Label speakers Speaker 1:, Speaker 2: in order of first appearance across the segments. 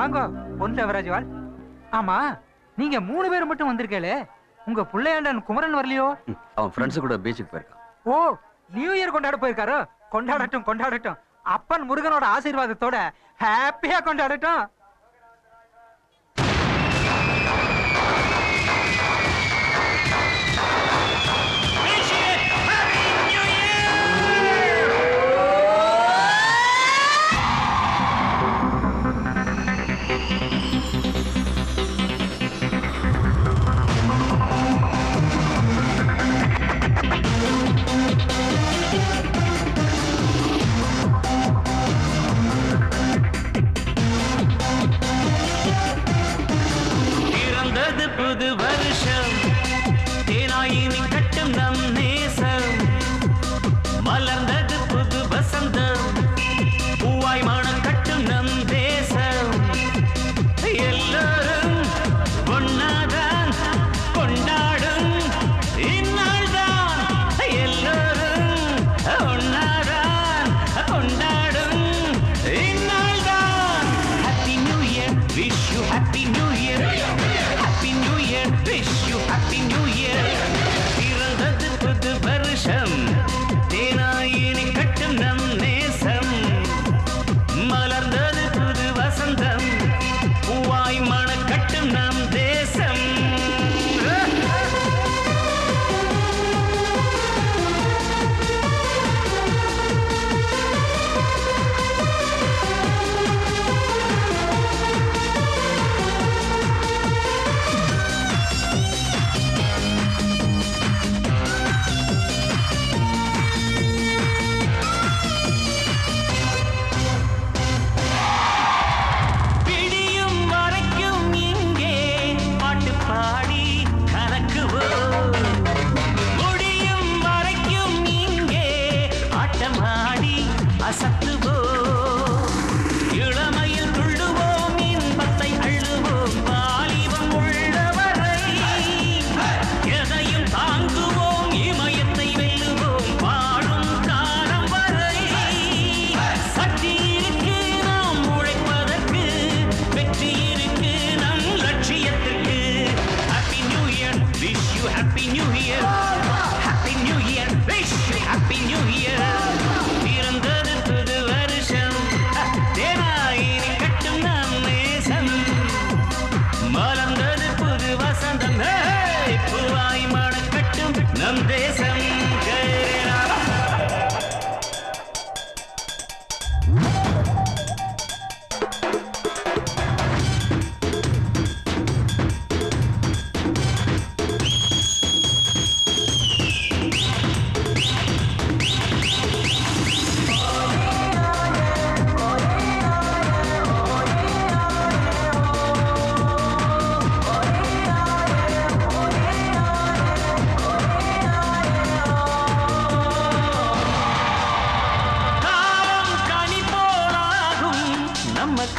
Speaker 1: வாங்க பொன் தேவராஜ்வால். ஆமா, நீங்க 3 பேர் மட்டும் வந்திருக்கீங்களே, உங்க புள்ளையாண்டன் குமரன் வரலையோ?
Speaker 2: அவன் ஃப்ரெண்ட்ஸ் கூட பீச்சுக்கு போயிருக்கான்.
Speaker 1: ஓ, நியூ இயர் கொண்டாட போயிருக்காரோ? கொண்டாடட்டும் கொண்டாடட்டும். அப்பன் முருகனோட ஆசீர்வாதத்தோட ஹாப்பியா கொண்டாடட்டும்.
Speaker 3: புது வருஷம் தேனாயினி கட்டும் நம் நேசம், மலர்ந்தது புது வசந்தம், பூவாய் மனம் கட்டும் நம் தேசம். எல்லோரும் ஒன்னாதான் கொண்டாடும் இந்நாள்தான், எல்லோரும் ஒன்னாதான் கொண்டாடும் இந்நாள்தான். Happy new year, wish you happy new year. Wish you happy new year. பிறந்தது புது வருஷம் தேனாயினி கட்டும் நம் நேசம், மலர்ந்தது புது வசந்தம், பூவாய் மனம் கட்டும் நம் தேசம்.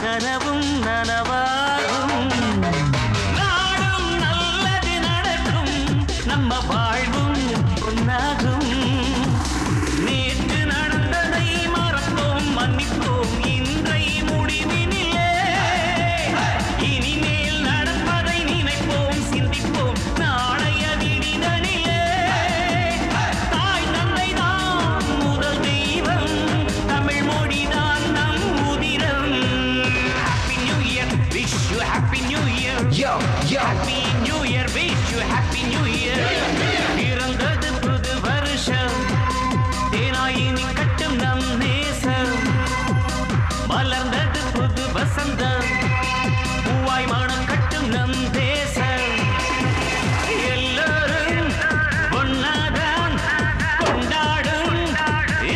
Speaker 3: கனவும் நனவாகும், நாடும் நல்லது நடக்கும், நம்ம வாழ்வும் பொன்னாகும். நேற்று நடந்ததை மறப்போம், மன்னிப்போம் இன்றை முடிவினிலே, இனிமேல் நடப்பதை நினைப்போம், சிந்திப்போம் நாளைய விடிதனிலே. தாய் தந்தை தான் முதல் தெய்வம், தமிழ் மொழிதான் நம் உதிரம். Wish you happy new year. Yo, yo. Happy new year. Wish you happy new year. பிறந்தது புது வருஷம் தேனாயினி கட்டும் நம் நேசம், மலர்ந்தது புது வசந்தம், பூவாய் மனம் கட்டும் நம் தேசம். எல்லோரும் ஒன்னாதான் கொண்டாடும்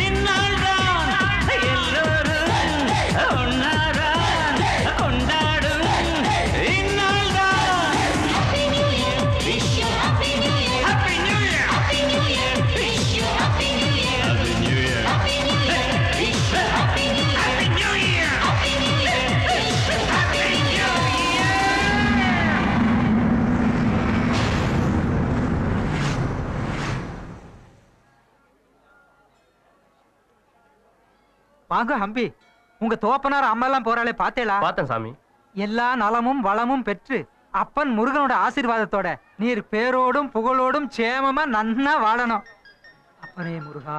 Speaker 3: இந்நாள்தான், எல்லோரும் ஒன்னாதான் கொண்டாடும்.
Speaker 1: வாங்க ஹம்பி, உங்க தோப்பனார் அம்மா எல்லாம் போறாளே பாத்தேளா?
Speaker 4: பார்த்தேன் சாமி.
Speaker 1: எல்லா நலமும் வளமும் பெற்று அப்பன் முருகனோட ஆசீர்வாதத்தோட நீர் பேரோடும் புகழோடும் சேமமா நன்னா வாழணும். அப்பனே முருகா.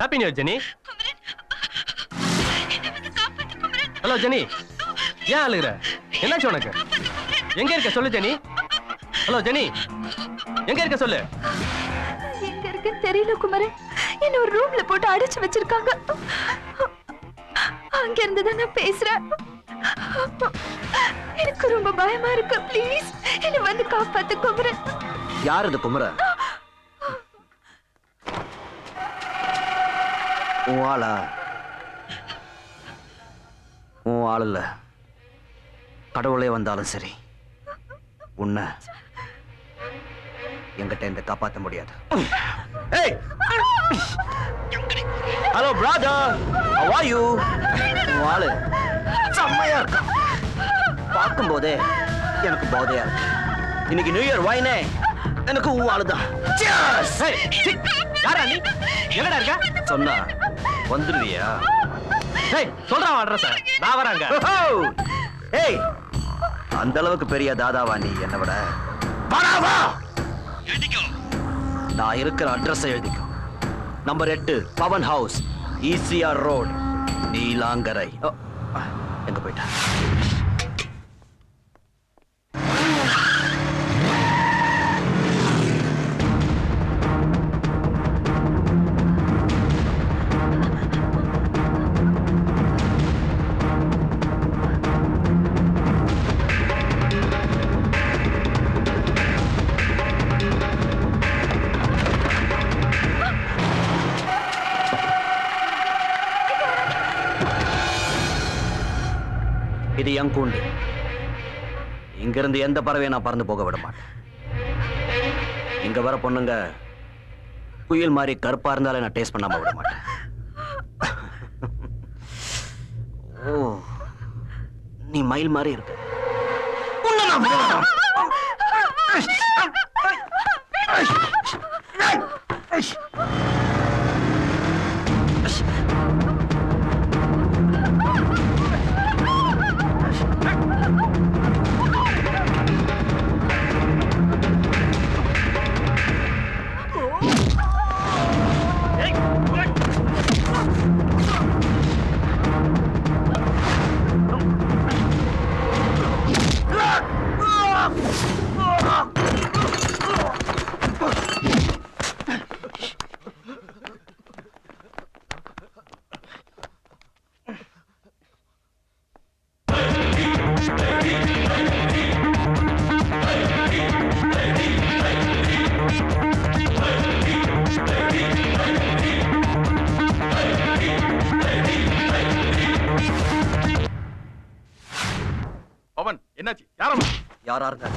Speaker 4: Happy new year Jenny. Hello Jenny, ஏன் அழுகுற? என்னாச்சு உனக்கு? எங்க இருக்க சொல்லு ஜெனி. ஹலோ ஜெனி, எங்க இருக்க சொல்லு.
Speaker 5: எங்க இருக்குன்னு தெரியல குமரன். என்ன ஒரு ரூம்ல போட்டு அடைச்சு வச்சிருக்காங்க. அங்க இருந்து தான் நான் பேசுறேன். எனக்கு ரொம்ப பயமா இருக்கு. ப்ளீஸ் என்ன வந்து காப்பாத்து குமரன்.
Speaker 2: யார் இது குமர? உன் ஆளா? உன் ஆள் இல்ல. கடவுளே வந்தாலும் சரி, உன்னை என்கிட்ட இந்த காப்பாற்ற முடியாது. Hello brother, how are you? உன் ஆளு செம்மையா இருக்கு. பார்க்கும் போதே எனக்கு போதையா இருக்கு. இன்னைக்கு நியூ இயர் வைனே எனக்கு உன் ஆளுதான்.
Speaker 4: யாரா நீ? எங்கடா இருக்க?
Speaker 2: சொன்னா வந்துருவியா?
Speaker 4: சொல்றான் அட்ரஸ். நான் வராங்க.
Speaker 2: ஏய், அந்த அளவுக்கு பெரிய தாதாவா நீ? என்ன விட வா. நான் இருக்கிற அட்ரஸ் எழுதிக்கோ. Number 8 Pavan house, ECR road, Neelankarai. எங்க போயிட்டா? இது என் கூண்டு. இங்கிருந்து எந்த பறவையை நான் பறந்து போக விட மாட்டேன். இங்க வர பொண்ணுங்க குயில் மாதிரி கருப்பா இருந்தாலே நான் டேஸ்ட் பண்ணாம விட மாட்டேன். ஓ, நீ மயில் மாதிரி இருக்க.
Speaker 6: பவன், என்னாச்சு? யாரம்மா?
Speaker 2: யாரா இருக்க?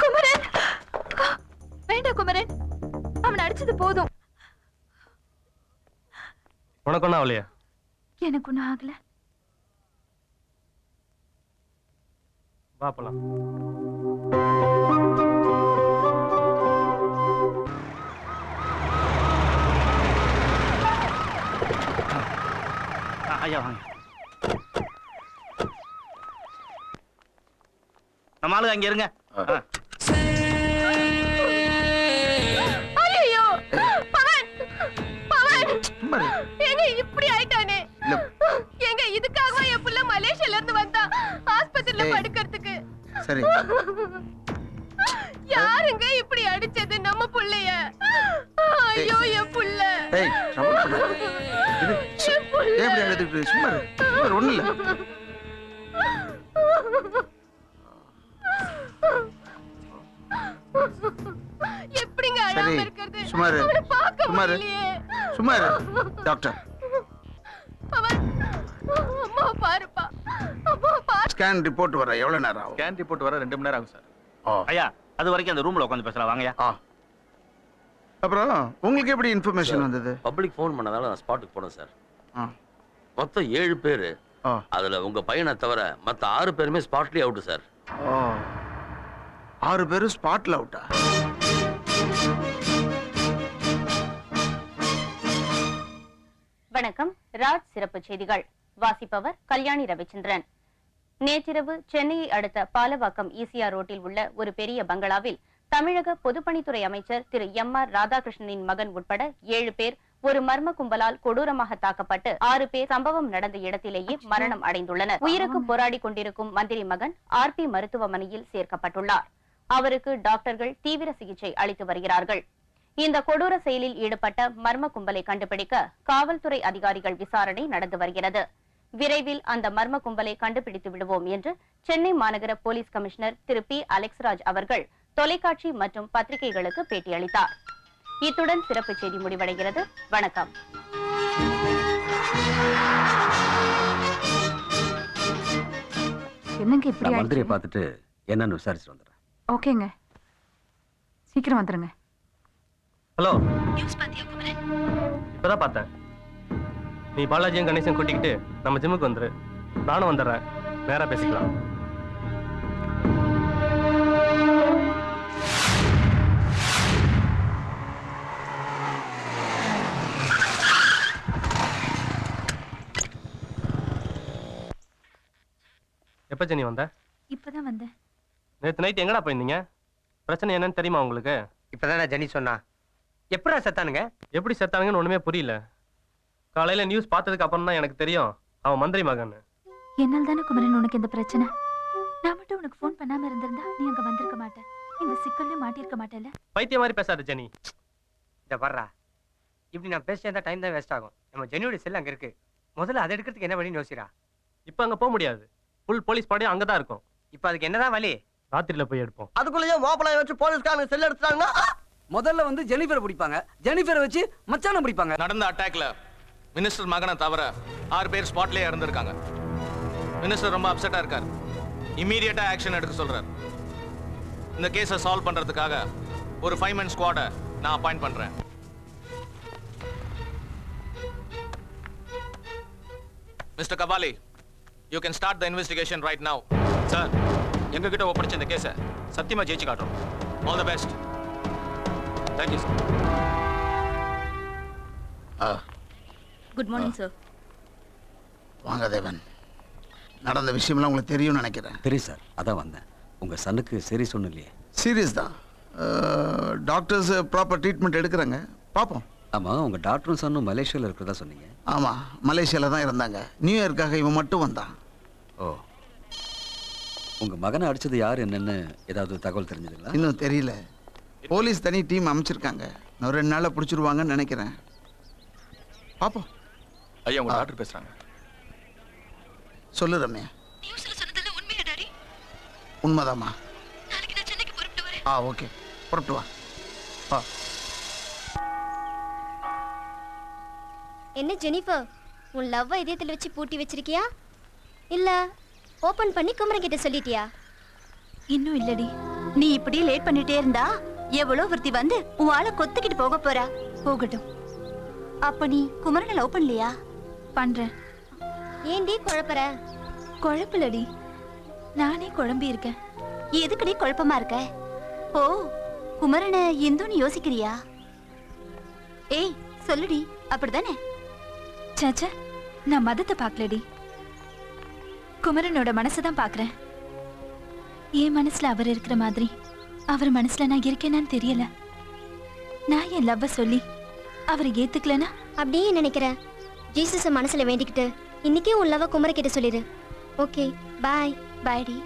Speaker 5: குமரன், வேண்டாம் குமரன், அவன் அடிச்சது போதும்.
Speaker 4: உனக்கு ஒன்றும் ஆகலையா?
Speaker 5: எனக்கு ஒன்றும் ஆகல.
Speaker 4: வா போலாம்.
Speaker 2: ஐயா வாங்க. நம்ம ஆளுங்க அங்க இருங்க.
Speaker 5: ஐயோ பவன், பவன் ஏங்க இப்படி ஆயிட்டானே? ஏங்க இதுக்காகவா என் புள்ள மலேசியால இருந்து வந்தா ஆஸ்பத்திரியில படுக்கிறதுக்கு?
Speaker 6: சரி,
Speaker 5: யாருங்க இப்படி அடிச்சது நம்ம புள்ளைய? ஐயோ என் புள்ள.
Speaker 6: ஏய் trouble பண்ணாத. இது
Speaker 5: என் புள்ள.
Speaker 6: ஏன் இப்படி அழுதுட்டு? சும்மா இரு. சும்மா இரு, ஒண்ணும் இல்ல.
Speaker 5: எப்படிங்க
Speaker 6: சரி,
Speaker 5: அழாம இருக்கிறது?
Speaker 6: சும்மா இரு.
Speaker 5: அவனை பார்க்க
Speaker 6: சும்மா இரு.
Speaker 5: முடியலையே.
Speaker 6: சும்மா இரு. டாக்டர்
Speaker 5: பவன், அம்மா பாருப்பா, அம்மா பாரு.
Speaker 6: ஸ்கேன் ரிப்போர்ட் வர எவ்வளவு நேரம் ஆகும்?
Speaker 7: ஸ்கேன் ரிப்போர்ட் வர 2 மணி நேரம் ஆகும் சார்.
Speaker 2: ஐயா அது வரைக்கும் அந்த ரூம்ல உட்காந்து பேசலாம் வாங்கய்யா.
Speaker 6: அப்புறம் உங்களுக்கு எப்படி இன்ஃபர்மேஷன் வந்தது?
Speaker 8: பப்ளிக் ஃபோன் பண்ணதால நான் ஸ்பாட்டுக்கு போனேன் சார்.
Speaker 6: ஆ.
Speaker 8: மொத்தம் 7 பேர்.
Speaker 6: ஆ.
Speaker 8: அதுல உங்க பையனை தவிர மத்த 6 பேருமே ஸ்பாட்லயே அவுட் சார்.
Speaker 6: ஓ, 6 பேரும் ஸ்பாட்ல அவுட்டா?
Speaker 9: வணக்கம். ராஜ் சிறப்பு செய்திகள் வாசிப்பவர் கல்யாணி ரவிச்சந்திரன். நேற்றிரவு சென்னையை அடுத்த பாலவாக்கம் ஈசிஆர் ரோட்டில் உள்ள ஒரு பெரிய பங்களாவில் தமிழக பொதுப்பணித்துறை அமைச்சர் திரு MR ராதாகிருஷ்ணனின் மகன் உட்பட 7 பேர் ஒரு மர்ம கும்பலால் கொடூரமாக தாக்கப்பட்டு 6 பேர் சம்பவம் நடந்த இடத்திலேயே மரணம் அடைந்துள்ளனர். உயிருக்கு போராடி கொண்டிருக்கும் மந்திரி மகன் RP மருத்துவமனையில் சேர்க்கப்பட்டுள்ளார். அவருக்கு டாக்டர்கள் தீவிர சிகிச்சை அளித்து வருகிறார்கள். இந்த கொடூர செயலில் ஈடுபட்ட மர்ம கும்பலை கண்டுபிடிக்க காவல்துறை அதிகாரிகள் விசாரணை நடந்து வருகிறது. விரைவில் அந்த மர்ம கும்பலை கண்டுபிடித்து விடுவோம் என்று சென்னை மாநகர போலீஸ் கமிஷனர் திரு P. அலெக்ஸ்ராஜ் அவர்கள் தொலைக்காட்சி மற்றும் பத்திரிகைகளுக்கு பேட்டியளித்தார். இத்துடன் சிறப்பு செய்தி முடிவடைகிறது. வணக்கம்.
Speaker 5: என்னங்க இப்படி
Speaker 10: மந்திரியை பார்த்துட்டு என்னன்னு விசாரிச்சுட்டு வந்துடுறேன்.
Speaker 5: ஓகேங்க, சீக்கிரம் வந்துருங்க.
Speaker 4: ஹலோ,
Speaker 5: நியூஸ் பாத்தியா குமரன்?
Speaker 4: இப்பதான் பார்த்தேன். நீ பாலாஜியும் கணேசன் கூட்டிக்கிட்டு நம்ம ஜிம்முக்கு வந்துரு. நானும் வந்துடுறேன். நேரா பேசிக்கலாம். எப்ப ஜெனி வந்த?
Speaker 5: இப்பதான் வந்தேன்.
Speaker 4: நேத்து நைட் எங்கடா போயிருந்தீங்க? பிரச்சனை என்னன்னு தெரியுமா உங்களுக்கு?
Speaker 1: இப்பதானே ஜெனி சொன்னா. எப்படா செத்தானுங்க?
Speaker 4: எப்படி செத்தானுங்கன்னு ஒண்ணுமே புரியல. காலையில நியூஸ் பார்த்ததுக்கு அப்புறம் தான் எனக்கு தெரியும் அவன் மந்திரி மகன்.
Speaker 5: என்னால் தானே குமரன் உனக்கு இந்த பிரச்சனை. நான் மட்டும் உனக்கு ஃபோன் பண்ணாம இருந்திருந்தா நீ அங்க வந்திருக்க மாட்டேன். இந்த சிக்கல்ல மாட்டிருக்க மாட்டேல்ல.
Speaker 4: பைத்திய மாதிரி பேசாத ஜெனி.
Speaker 1: இத வர்றா, இப்படி நான் பேசிட்டா டைம் தான் வேஸ்ட் ஆகும். நம்ம ஜெனியோட செல் அங்க இருக்கு. முதல்ல அதை எடுக்கிறதுக்கு என்ன வழின்னு யோசிக்கிறா.
Speaker 4: இப்ப அங்க போக முடியாது. ஃபுல் போலீஸ் படை அங்கதான் இருக்கும்.
Speaker 1: இப்ப அதுக்கு என்னதான் வழி?
Speaker 4: ராத்திரில போய் எடுப்போம்.
Speaker 2: அதுக்குள்ளேயே மாப்பிளைய வச்சு போலீஸ்காரங்க செல் எடுத்துட்டாங்கன்னா
Speaker 10: முதல்ல வந்து ஜெனிஃபரை பிடிப்பாங்க. ஜெனிஃபரை வச்சு மச்சான பிடிப்பாங்க.
Speaker 7: நடந்த அட்டாக்ல மினிஸ்டர் மகனை தவிர 6 பேர் ஸ்பாட்லயே இறந்திருக்காங்க. மினிஸ்டர் ரொம்ப அப்செட்டா இருக்கார். இம்மீடியட்டா ஆக்ஷன் எடுக்க சொல்றார். இந்த கேஸை சால்வ் பண்றதுக்காக ஒரு 5-man ஸ்குவாடை நான் அப்பாயிண்ட் பண்றேன். Mister Kabali, you can start the investigation right now.
Speaker 11: Sir, எங்ககிட்ட ஒப்படைச்ச இந்த கேஸை சத்தியமா ஜெயிச்சு காட்டுறோம்.
Speaker 7: All the best.
Speaker 11: Thank you sir.
Speaker 9: Good morning sir.
Speaker 6: வாங்க தேவன். நடந்த விஷயம்லாம் உங்களுக்கு தெரியும்னு நினைக்கிறேன்.
Speaker 10: தெரியும் சார், அதான் வந்தேன். உங்க சனுக்கு சரி சொன்னலையே.
Speaker 6: சீரியஸ் தான். டாக்டர்ஸ் ப்ராப்பர் ட்ரீட்மெண்ட் எடுக்கிறாங்க. பார்ப்போம்.
Speaker 10: ஆமா, உங்க டாக்டரும் சன்னும் மலேசியாவில் இருக்கிறதா சொன்னீங்க.
Speaker 6: ஆமாம், மலேசியாவில் தான் இருந்தாங்க. நியூ இயர்க்காக இவன் மட்டும் வந்தான்.
Speaker 10: ஓ, உங்க மகனை அடிச்சது யார் என்னன்னு ஏதாவது தகவல் தெரிஞ்சதுங்களா?
Speaker 6: இன்னும் தெரியல. போலீஸ் தனி டீம் அமைச்சிருக்காங்க. இன்னும் 2 நாளில் பிடிச்சிருவாங்கன்னு நினைக்கிறேன். பார்ப்போம்.
Speaker 11: ஐயா, உங்க டாக்டர் பேசுறாங்க.
Speaker 6: சொல்லு ரம்யா.
Speaker 5: நியூஸ்ல சொன்னதெல்லாம் உண்மையா டாடி?
Speaker 6: உண்மைதாம்மா.
Speaker 5: நாளைக்கு நான் சென்னைக்கு புறப்பட்டு வரேன்.
Speaker 6: ஓகே, புறப்பட்டு வா.
Speaker 12: என்ன ஜெனிஃபர், உன் லவ்வை இதயத்தில் வச்சு பூட்டி வச்சிருக்கியா இல்ல ஓபன் பண்ணி குமரன் கிட்ட சொல்லிட்டியா?
Speaker 5: இன்னும் இல்லடி. நீ இப்படியே லேட் பண்ணிட்டே இருந்தா எவ்வளோ ஒருத்தி வந்து உன் ஆளை கொத்துக்கிட்டு போக போறா. போகட்டும். அப்ப நீ குமரனை லவ் பண்ணலையா? பண்றேன்.
Speaker 12: ஏண்டி குழப்பற?
Speaker 5: குழப்பலடி, நானே குழம்பி இருக்கேன். எதுக்குடி குழப்பமா இருக்க? ஓ, குமரனை இந்துன்னு யோசிக்கிறியா? ஏய் சொல்லுடி, அப்படிதானே?
Speaker 13: சாச்சா, நான் மதத்தை பார்க்கலடி, குமரனோட மனசை பாக்குறேன். என் மனசுல அவர் இருக்கிற மாதிரி அவர் மனசுல நான் இருக்கேனான்னு தெரியல. நான் என் லவ்வ சொல்லி அவரை ஏத்துக்கலனா
Speaker 12: அப்படியே நினைக்கிறேன். ஜீசஸ மனசுல வேண்டிக்கிட்டு இன்னைக்கே உன் லவ்வ குமர கிட்ட சொல்லிடு. ஓகே, பாய்.
Speaker 13: பாய்டி.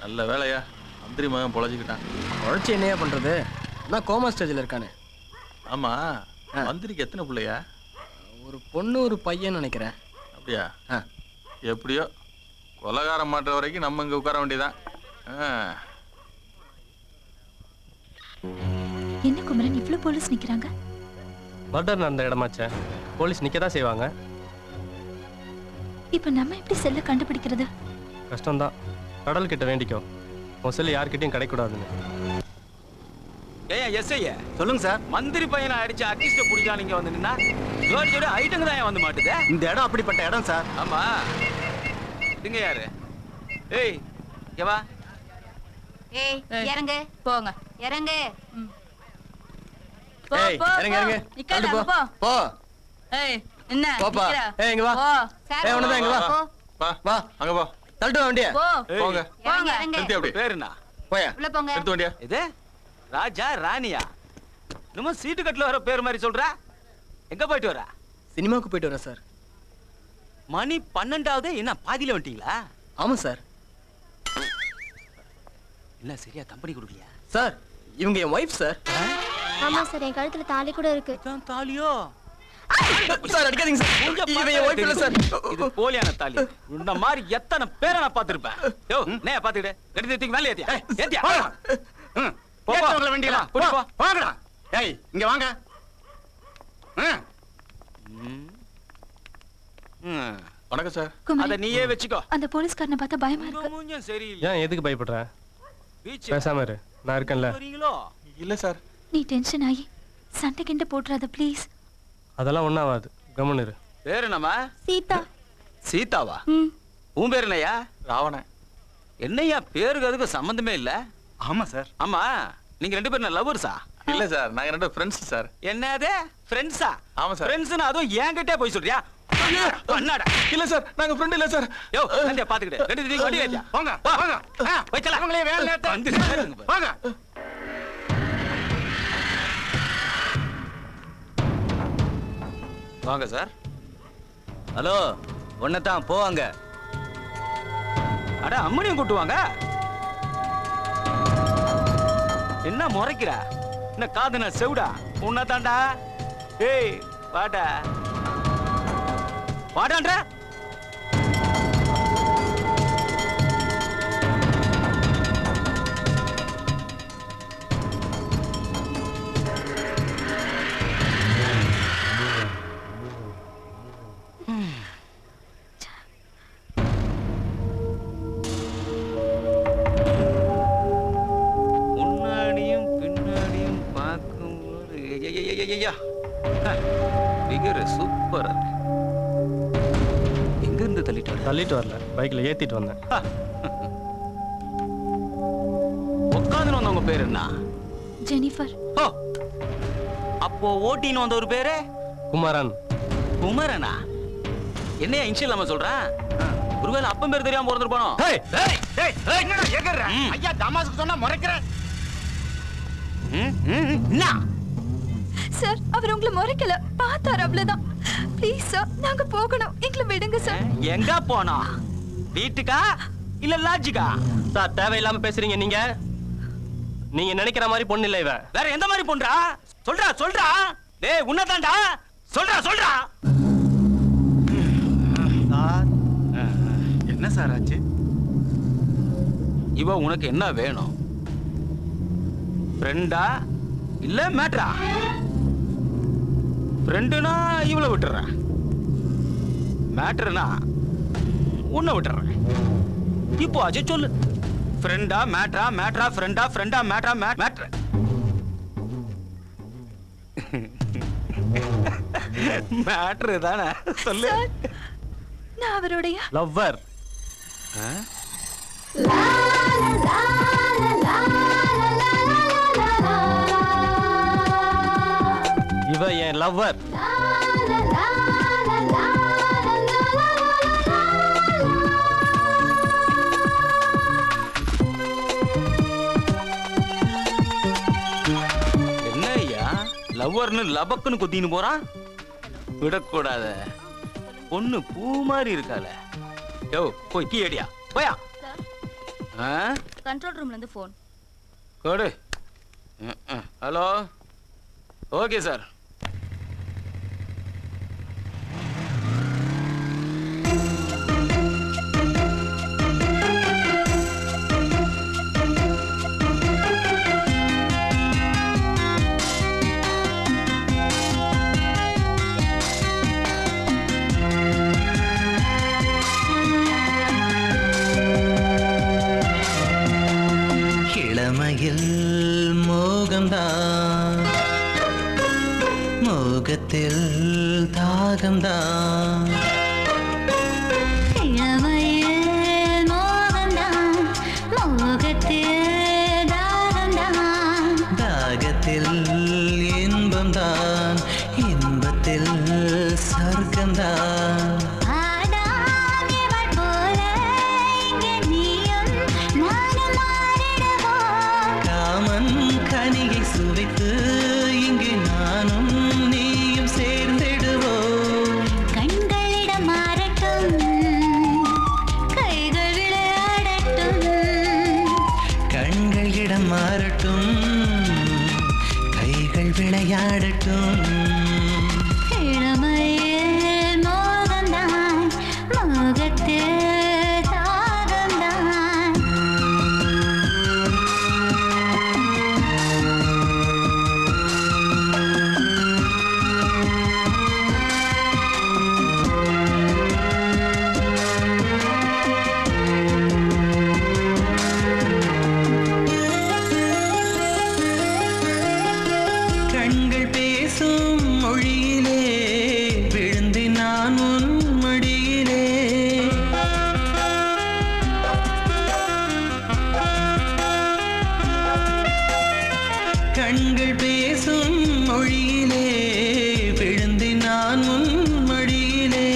Speaker 7: நல்ல வேலையா, மந்திரி மகன் பொழைச்சிக்கிட்டான்.
Speaker 4: உழைச்சி என்னையா பண்றது? நான் கோமா ஸ்டேஜில் இருக்கானே.
Speaker 7: ஆமா, மந்திரிக்கு எத்தனை பிள்ளையா?
Speaker 4: ஒரு பொண்ணு ஒரு பையன் நினைக்கிறேன்.
Speaker 7: அப்படியா? எப்படியோ கொலகாரம் மாட்டுற வரைக்கும் நம்ம இங்க உட்கார வேண்டியதான்.
Speaker 13: என்ன குமரன், இவ்ளோ போலீஸ் நிக்கிறாங்க?
Speaker 4: மர்டர் நடந்த இடமாச்சே, போலீஸ் நிக்க தான் செய்வாங்க.
Speaker 13: இப்ப நம்ம எப்படி செல்ல கண்டுபிடிக்கிறது?
Speaker 4: கஷ்டம்தான். கடல் கிட்ட வேண்டிக்கோ, உன் செல்லு யார்கிட்டயும் கிடைக்கூடாதுன்னு.
Speaker 11: ஏன் எஸ்ஐ சொல்லுங்க சார். மந்திரி பையனை அடிச்சு அக்கிஸ்ட பிடிச்சா நீங்க வந்து நின்னா ஜோடி ஐட்டங்க தான் வந்து மாட்டுது.
Speaker 2: இந்த இடம் அப்படிப்பட்ட இடம் சார்.
Speaker 11: ஆமா, இதுங்க யாரு? ஏய் இங்க வா.
Speaker 5: ஏய் இறங்க. போங்க, இறங்க.
Speaker 4: ஏய், இறங்க இறங்க. தள்ளு போ. போ.
Speaker 5: ஏய் என்ன
Speaker 4: போப்பா. ஏய் இங்க வா. ஏய் உனதான் இங்க வா.
Speaker 7: வா
Speaker 4: வா,
Speaker 7: அங்க போ.
Speaker 4: தள்ளிட்டு வண்டியா.
Speaker 7: போங்க.
Speaker 5: போங்க, இறங்க.
Speaker 7: நிறுத்தி அப்படி.
Speaker 11: பேர் என்ன?
Speaker 4: போயா.
Speaker 5: உள்ள போங்க.
Speaker 7: எடுத்து வண்டியா.
Speaker 11: இது ராஜா ராணியா? நம்ம சீட்டு கட்டில வர பேர் மாதிரி சொல்ற. எங்க போயிட்டு வர?
Speaker 4: சினிமாவுக்கு போயிட்டு வரேன் சார்.
Speaker 11: மணி 12ஆவது. என்ன பாதியில வந்துட்டீங்களா?
Speaker 4: ஆமா சார்.
Speaker 11: என்ன சரியா கம்பெனி கொடுக்கலையா?
Speaker 4: சார், இவங்க என் ஒய்ஃப் சார்.
Speaker 12: ஆமா சார், என் கழுத்துல தாலி கூட இருக்கு.
Speaker 11: இதான் தாலியோ?
Speaker 4: சார் அடிக்காதீங்க சார். இவன் என் ஒய்ஃப் இல்ல சார்.
Speaker 11: இது போலியான தாலி. இந்த மாதிரி எத்தனை பேரை நான் பார்த்திருப்பேன். யோ நே பாத்துக்கிடு. ரெண்டு தூக்கி மேல ஏத்தியா. ஏத்தியா. போ போ.
Speaker 2: வண்டியில
Speaker 11: போ போ.
Speaker 2: வாங்கடா. ஏய் இங்க வாங்க.
Speaker 7: வணக்கம் சார்.
Speaker 11: அத நீயே வெச்சுக்கோ.
Speaker 13: அந்த போலீஸ்காரனை பார்த்தா பயமா இருக்கு.
Speaker 11: மூஞ்சும் சரியில்லை.
Speaker 4: ஏன் எதுக்கு பயப்படுற?
Speaker 11: பீச்
Speaker 4: பேசாம இரு, நான் இருக்கேன்ல.
Speaker 11: வரீங்களோ?
Speaker 7: இல்ல சார்.
Speaker 13: நீ டென்ஷன் ஆகி சண்டை கிண்ட போட்டுறாத ப்ளீஸ்.
Speaker 4: அதெல்லாம் ஒண்ணாவாது, கம்முன்னு இரு.
Speaker 11: பேர் என்னம்மா?
Speaker 12: சீதா.
Speaker 11: சீதாவா? உன் பேர் என்னய்யா?
Speaker 7: ராவணன்.
Speaker 11: என்னய்யா பேருக்கு அதுக்கு சம்பந்தமே இல்ல?
Speaker 2: ஆமா சார்.
Speaker 11: ஆமா, நீங்க 2 பேரும் லவ்வர்ஸா?
Speaker 7: இல்ல சார், நாங்க 2 ஃப்ரெண்ட்ஸ் சார்.
Speaker 11: என்னது ஃப்ரெண்ட்ஸா?
Speaker 7: ஆமா சார்.
Speaker 11: ஃப்ரெண்ட்ஸ்னா அதுவும் என்கிட்ட போய் சொல்றியா? பண்ணாடா.
Speaker 7: இல்ல சார், நாங்க ஃப்ரெண்ட் இல்ல சார்.
Speaker 11: யோ நந்தியா பாத்துக்கிட்டு. ரெண்டு தீங்க வண்டி ஏத்தியா.
Speaker 2: வாங்க வாங்க.
Speaker 11: போய் சல.
Speaker 2: அவங்களே வேலை நேரத்தை
Speaker 11: வந்து
Speaker 2: வாங்க.
Speaker 11: வாங்க சார்.
Speaker 2: ஹலோ, ஒன்னதான் போவாங்க.
Speaker 11: அட அம்மனியும் கூட்டுவாங்க. என்ன முறைக்கிற? என்ன காதுனா செவுடா? உன்னதான்டா. ஏய் வாடா. வாடான்ற. ஐயா பிகர் சூப்பர். எங்க இருந்து
Speaker 4: தள்ளிட்டு வரல, பைக்ல ஏத்திட்டு வந்தேன்.
Speaker 11: உட்காந்து வந்தவங்க பேர் என்ன?
Speaker 13: ஜெனிஃபர்.
Speaker 11: ஓ, அப்போ ஓட்டின்னு வந்த ஒரு பேரு
Speaker 4: குமரன்.
Speaker 11: குமரனா? என்னையா இன்ஷியல் நம்ம சொல்றேன்? ஒருவேளை அப்பன் பேர் தெரியாம பிறந்திருப்பானோ?
Speaker 14: ஐயா தமாசுக்கு சொன்னா முறைக்கிறேன்.
Speaker 13: சார், அவர் உங்களை முறைக்கல, பார்த்தாரு, அவ்வளவுதான். ப்ளீஸ் சார், நாங்க போகணும், எங்களை விடுங்க சார்.
Speaker 11: எங்க போனா? வீட்டுக்கா இல்ல லாட்ஜுக்கா?
Speaker 4: சார், தேவையில்லாம பேசுறீங்க நீங்க. நீங்க நினைக்கிற மாதிரி பொண்ணு இல்ல இவ.
Speaker 11: வேற எந்த மாதிரி பொண்ணுடா? சொல்றா சொல்றா. டேய் உன்னதான்டா. சொல்றா சொல்றா.
Speaker 14: சார், என்ன சார் ஆச்சு?
Speaker 11: இவ உனக்கு என்ன வேணும்? ஃப்ரெண்டா இல்ல மேட்ரா? ஃப்ரெண்டுனா இவளை விட்டுறேன், மேட்ருனா உன்னை விட்டுறேன். இப்போ அஜய் சொல்லு, ஃப்ரெண்டா மேட்ரா? மேட்ரா ஃப்ரெண்டா? ஃப்ரெண்டா மேட்ரா? மேட்ரு மேட்ரு தானே, சொல்லு.
Speaker 13: நான் அவருடைய
Speaker 4: லவ்வர். இவ என் லவ்வர்.
Speaker 11: என்ன ஐயா லவ்வர்னு லபக்குன்னு குத்தின்னு போறான்? விடக்கூடாத, பொண்ணு பூ மாதிரி இருக்கால. யோ போய் டீ அடியா, போயா.
Speaker 5: கண்ட்ரோல் ரூம்ல இருந்து போன்
Speaker 11: கொடு. Hello, okay sir.
Speaker 3: இளமையில் மோகம்தான், மோகத்தில் தாகம்தான்.
Speaker 5: இளமையில் மோகம்தான், மோகத்தில் தாகம்தான்.
Speaker 3: தாகத்தில் இன்பம்தான், இன்பத்தில் சொர்க்கம்தான். கனியை சுவைத்து இங்கு நானும் நீயும் சேர்ந்திடுவோம்.
Speaker 5: கண்களிடம் மாறட்டும், கைகள் விளையாடட்டும்.
Speaker 3: கண்களிடம் மாறட்டும், கைகள் விளையாடட்டும்.
Speaker 5: இளமையில் மோகம்தான், மோகத்தில்
Speaker 3: கண்கள் பேசும் மொழியிலே விழுந்து நான் உன் மடியிலே.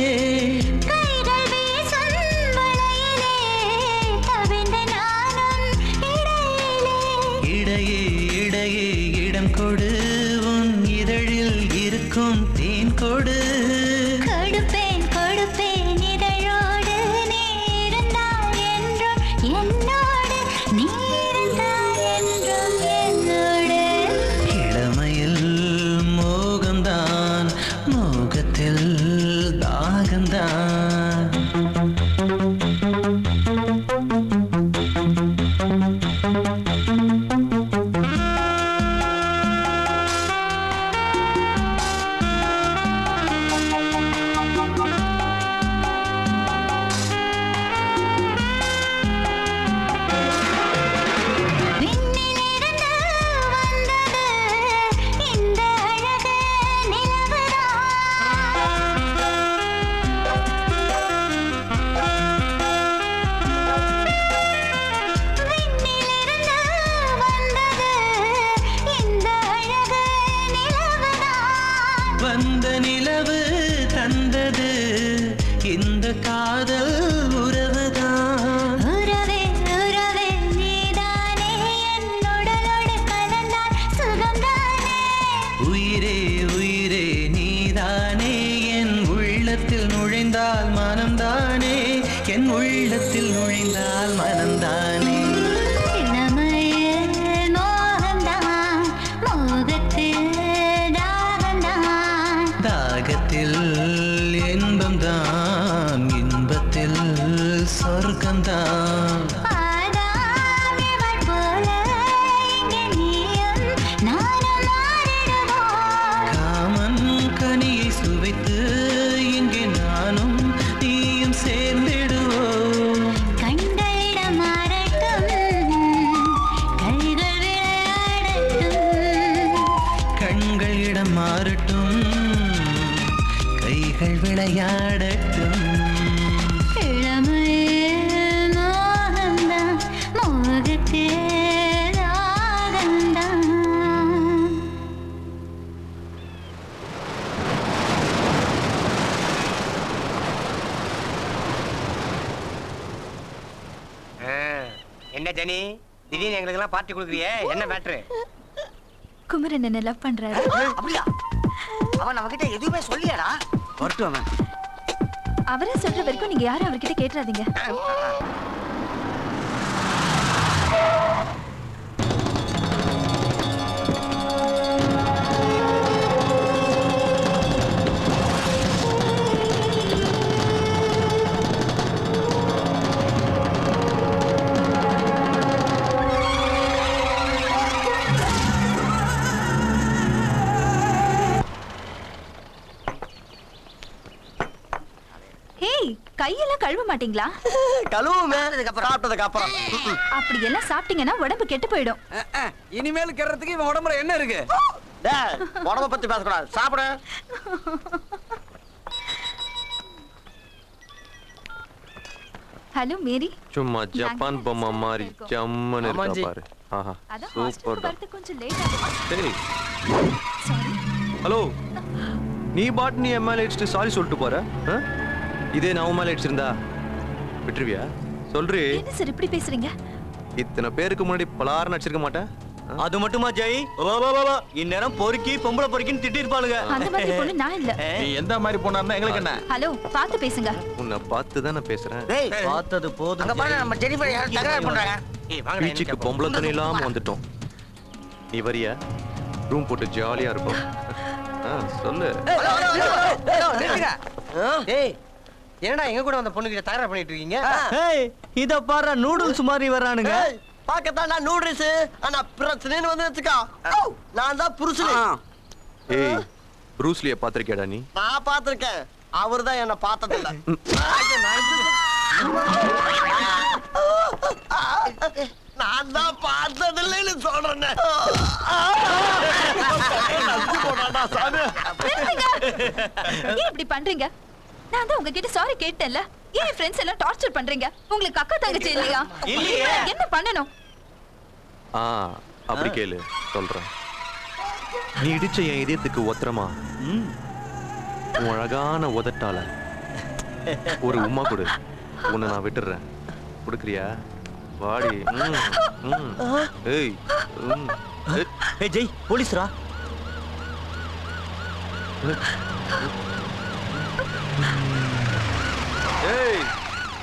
Speaker 5: கைகள் வீசும் வளையிலே தவிழ்ந்து நானும் இடையிலே.
Speaker 3: இடையே இடையே இடம் கொடு, உன் இதழில் இருக்கும் தேன் கொடு.
Speaker 5: கொடுப்பேன் கொடுப்பேன் இதழோடு, நீ இருந்தால் என்றும் என்னோடு, நீ இருந்தால் என்றும் என்னோடு.
Speaker 3: இளமையில் மோகம்தான், மோகத்தில் தாகம்தான். விளையாடட்டும்.
Speaker 15: இளமையே மோகம்தான், மோகத்தே ராகம்தான்.
Speaker 16: என்ன ஜனி, திடீர்னு எங்களுக்கு எல்லாம் பார்ட்டி கொடுக்குறியே, என்ன மேட்ரு?
Speaker 13: குமரன் என்ன லவ் பண்றாரு.
Speaker 16: அப்படியா? அவன் நம்ம கிட்ட எதுவுமே சொல்லியாடா?
Speaker 10: வரட்டும் அவன்.
Speaker 13: அவரே சொல்ற வரைக்கும் நீங்க யாரும் அவர்கிட்ட கேட்டுறாதீங்க. கையெல்லாம் கழுவ மாட்டீங்களா?
Speaker 2: கழுவுமே, சாப்பிட்டதுக்கு அப்புறம்.
Speaker 13: அப்படி எல்லாம் சாப்பிட்டீங்கன்னா உடம்பு கெட்டு போயிடும்.
Speaker 10: இனிமேல் கெடுறதுக்கு இவன் உடம்புல என்ன இருக்கு?
Speaker 2: டேய், உடம்ப பத்தி பேசக்கூடாது, சாப்பிடு.
Speaker 13: Hello Mary.
Speaker 4: சும்மா ஜப்பான் பொம்மை மாதிரி ஜம்மன்னு இருக்கா பாரு. ஆஹா,
Speaker 13: அதான்
Speaker 4: சூப்பர்.
Speaker 13: ஹாஸ்டலுக்கு வரது கொஞ்சம் லேட் ஆகும்.
Speaker 4: சரி. ஹலோ, நீ பாட் நீ எம்எல்ஏ அடிச்சுட்டு சாரி சொல்லிட்டு போற. இதே நான் உன் மேல அடிச்சிருந்தா விட்டுருவியா? சொல்றி.
Speaker 13: என்ன சார் இப்படி பேசுறீங்க?
Speaker 4: இத்தனை பேருக்கு முன்னாடி பலாரம் அடிச்சிருக்க மாட்டேன்.
Speaker 2: அது மட்டுமா ஜெய்? இந்நேரம் பொறுக்கி பொம்பளை பொறுக்கின்னு திட்டி இருப்பாளுங்க.
Speaker 13: அந்த மாதிரி பொண்ணு நான் இல்ல.
Speaker 7: நீ எந்த மாதிரி பொண்ணா இருந்தா எங்களுக்கு என்ன?
Speaker 13: ஹலோ, பார்த்து பேசுங்க.
Speaker 4: உன்னை பார்த்து தான் நான் பேசுறேன்.
Speaker 2: டேய், பார்த்தது போதும். அங்க பாரு, நம்ம ஜெனிஃபர் யார் தகராறு பண்றாங்க. ஏய் வாங்க.
Speaker 4: பீச்சுக்கு பொம்பளை துணி இல்லாம வந்துட்டோம். நீ வரியா? ரூம் போட்டு ஜாலியா இருக்கும். சொல்லு.
Speaker 16: ஏய், என்னடா எங்க கூட வந்த பொண்ணு கிட்ட தகராறு பண்ணிட்டு இருக்கீங்க?
Speaker 2: ஏய், இத பாரு, நூடுல்ஸ் மாதிரி வரானுங்க. பாக்கத்தான் நான் நூடுல்ஸ், ஆனா பிரச்சனைன்னு வந்து வெச்சுக்கா. நான் தான் புருஷன்.
Speaker 4: ஏய், ப்ரூஸ்லிய பாத்திருக்கேடா நீ?
Speaker 2: நான் பாத்திருக்கேன், அவர்தான் என்ன பார்த்தது இல்ல. நான் தான் பார்த்தது இல்லைன்னு சொல்றேன்.
Speaker 13: ஏன் இப்படி பண்றீங்க? நான் தான் உங்ககிட்ட சாரி கேட்டேன்ல. ஏன் ஃப்ரெண்ட்ஸ் எல்லாம் டார்ச்சர் பண்றீங்க? உங்களுக்கு அக்கா தங்கச்சி இல்லையா? என்ன பண்ணணும்?
Speaker 4: அப்படி கேளு, சொல்றேன். நீ இடிச்ச என் இதயத்துக்கு ஒத்தரமா உன் அழகான உதட்டால ஒரு உம்மா கொடு. உன்னை நான் விட்டுறேன். கொடுக்குறியா? வாடி. ஏய்,
Speaker 2: ஏய் ஜெய், போலீஸ்ரா.
Speaker 4: ஏய்,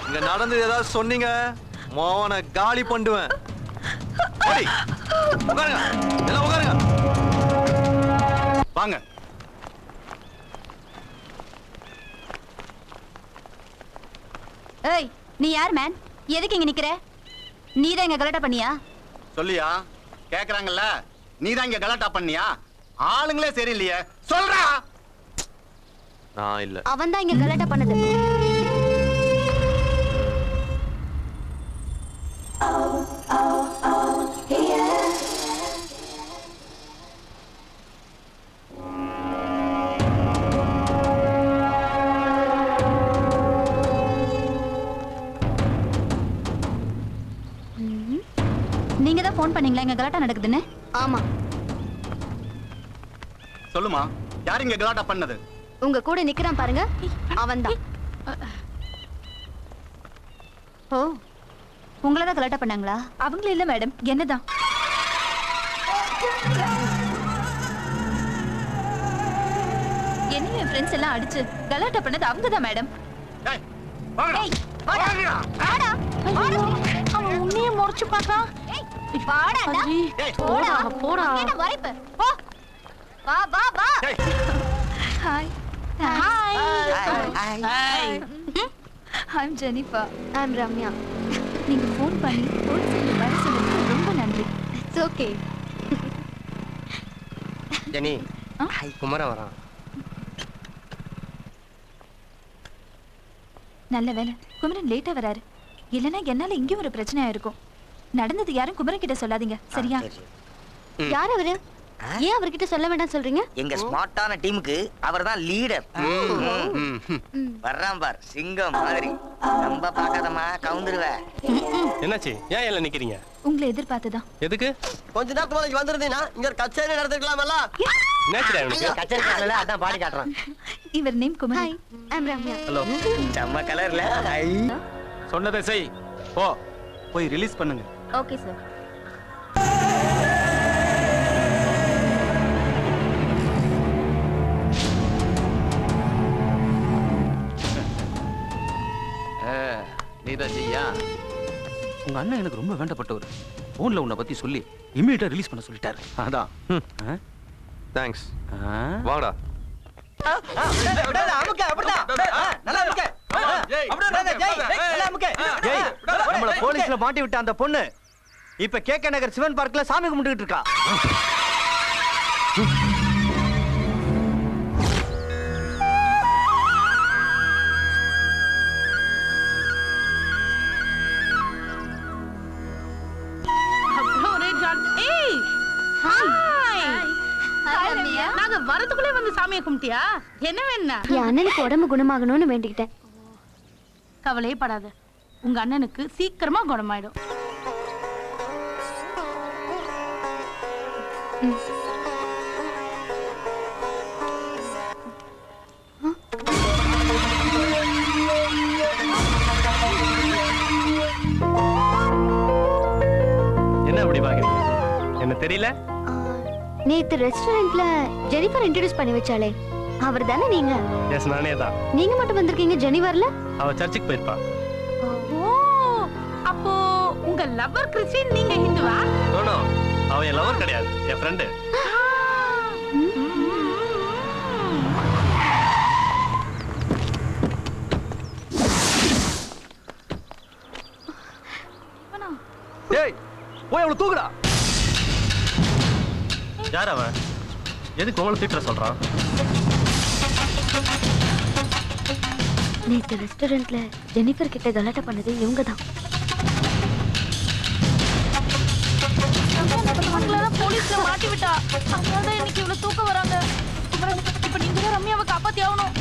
Speaker 4: இங்க நடந்தது ஏதாவது சொன்னீங்க மோவனை காலி பண்ணுவேன். உட்காருங்க, எல்லாம் உட்காருங்க.
Speaker 14: வாங்க.
Speaker 5: ஏய், நீ யார் மேன்? எதுக்கு இங்க நிக்கிற? நீதான் இங்க கலாட்டா பண்ணியா?
Speaker 14: சொல்லியா? கேக்குறாங்கல்ல, நீதான் இங்க கலாட்டா பண்ணியா? ஆளுங்களே சரியில்லையே, சொல்றா.
Speaker 4: நான் இல்ல.
Speaker 5: அவன் தான் இங்க கலாட்டா பண்ணது. நீங்க தான் ஃபோன் பண்ணீங்களா இங்க கலாட்டா நடக்குதுன்னு?
Speaker 12: ஆமா.
Speaker 14: சொல்லுமா, யார் இங்க கலாட்டா பண்ணது?
Speaker 12: உங்க கூட நிக்கிறான் பாருங்க, அவன்தான்.
Speaker 5: ஓ, உங்களை தான் கலாட்டா பண்ணாங்களா?
Speaker 13: அவங்கள இல்ல மேடம், என்னதான். என்னையும் என் ஃப்ரெண்ட்ஸ் எல்லாம் அடிச்சு கலாட்டா பண்ணது அவங்க தான் மேடம்.
Speaker 5: அவன் உன்னையே முறைச்சு பார்க்கறான். போடா போடா. என்ன வரைப்பு? போ. வா வா வா.
Speaker 13: Hi.
Speaker 5: Hi.
Speaker 13: I'm Jennifer.
Speaker 12: I'm Ramya.
Speaker 13: நீங்க ஃபோன் பண்ணி போலீஸ் வர சொன்னதுக்கு ரொம்ப நன்றி.
Speaker 12: It's okay.
Speaker 16: ஜெனி, குமரன் வரான்.
Speaker 13: நல்ல வேலை குமரன் லேட்டா வராரு. இல்லனா என்னால இங்க ஒரு பிரச்சனை ஆயிருக்கும். நடந்தது யாரும் குமரன் கிட்ட சொல்லாதீங்க, சரியா?
Speaker 12: யார் அவரு? ஏன் அவர்கிட்ட சொல்ல வேண்டாம் சொல்றீங்க?
Speaker 17: எங்க ஸ்மார்ட்டான டீமுக்கு அவர்தான் லீடர். வர்றான் பார் சிங்கம் மாதிரி. ரொம்ப பார்க்காதம்மா கவுந்துருவ.
Speaker 4: என்னாச்சு? ஏன் எல்லாம் நிக்கிறீங்க?
Speaker 13: உங்களை எதிர்பார்த்துதான்.
Speaker 4: எதுக்கு?
Speaker 2: கொஞ்ச நேரத்துக்கு முன்னாடி வந்திருந்தீங்கன்னா இங்க ஒரு கச்சேரி நடத்திருக்கலாமல்ல.
Speaker 4: நேச்சுரா எனக்கு
Speaker 16: கச்சேரி பண்ணல அதான் பாடி காட்டுறான்.
Speaker 13: இவர் name Kumar.
Speaker 12: Hi, I'm Ramya.
Speaker 4: Hello.
Speaker 17: செம்ம கலர்ல.
Speaker 11: சொன்னதை செய். போ போய் ரிலீஸ் பண்ணுங்க.
Speaker 9: Okay sir.
Speaker 11: நீதான் செய்யா. உங்க அண்ணன் எனக்கு ரொம்ப வேண்டப்பட்டவர். போன்ல உன்னை பத்தி சொல்லி இம்மீடியட்டா ரிலீஸ் பண்ண சொல்லிட்டாரு. அதான்.
Speaker 4: தேங்க்ஸ். வாங்கடா.
Speaker 2: நம்மள போலீஸ்ல மாட்டி விட்ட அந்த பொண்ணு இப்ப கேகே நகர் சிவன் பார்க்ல சாமி கும்பிட்டுட்டு இருக்கா.
Speaker 15: நாங்க வரதுக்குள்ளே வந்து சாமியை கும்பிட்டியா? என்ன வேணா?
Speaker 12: என் அண்ணனுக்கு உடம்பு குணமாகணும்னு வேண்டிக்கிட்டேன்.
Speaker 15: கவலையே படாத, உங்க அண்ணனுக்கு சீக்கிரமா குணமாயிடும்.
Speaker 4: என்ன அப்படி பாக்குறீங்க? என்ன தெரியல?
Speaker 12: நேத்து ரெஸ்டாரண்ட்ல ஜெனிஃபர் இன்ட்ரோடியூஸ் பண்ணி வச்சாளே, அவர் தானே நீங்க?
Speaker 4: எஸ், நானே தான்.
Speaker 12: நீங்க மட்டும் வந்திருக்கீங்க, ஜெனி வரல?
Speaker 4: அவ சர்ச்சுக்கு போயிருப்பா.
Speaker 15: ஓ, அப்போ உங்க லவர் கிறிஸ்டியன், நீங்க ஹிந்துவா?
Speaker 4: நோ, அவ என் லவர் கிடையாது, என் ஃப்ரெண்டு.
Speaker 2: டேய், போய் அவளை தூக்குடா.
Speaker 4: யார் அவன்? எதுக்கு உங்களை திட்டுற சொல்றான்?
Speaker 12: நேத்து ரெஸ்டாரண்ட்ல ஜெனிஃபர் கிட்ட கலாட்டா பண்ணது இவங்க தான்.
Speaker 15: போலீஸ்ல மாட்டி விட்டா, அதனாலதான் இன்னைக்கு இவ்வளவு தூக்கம் வராங்க. இப்ப நீங்க தான் ரம்யாவை காப்பாத்தி ஆகணும்.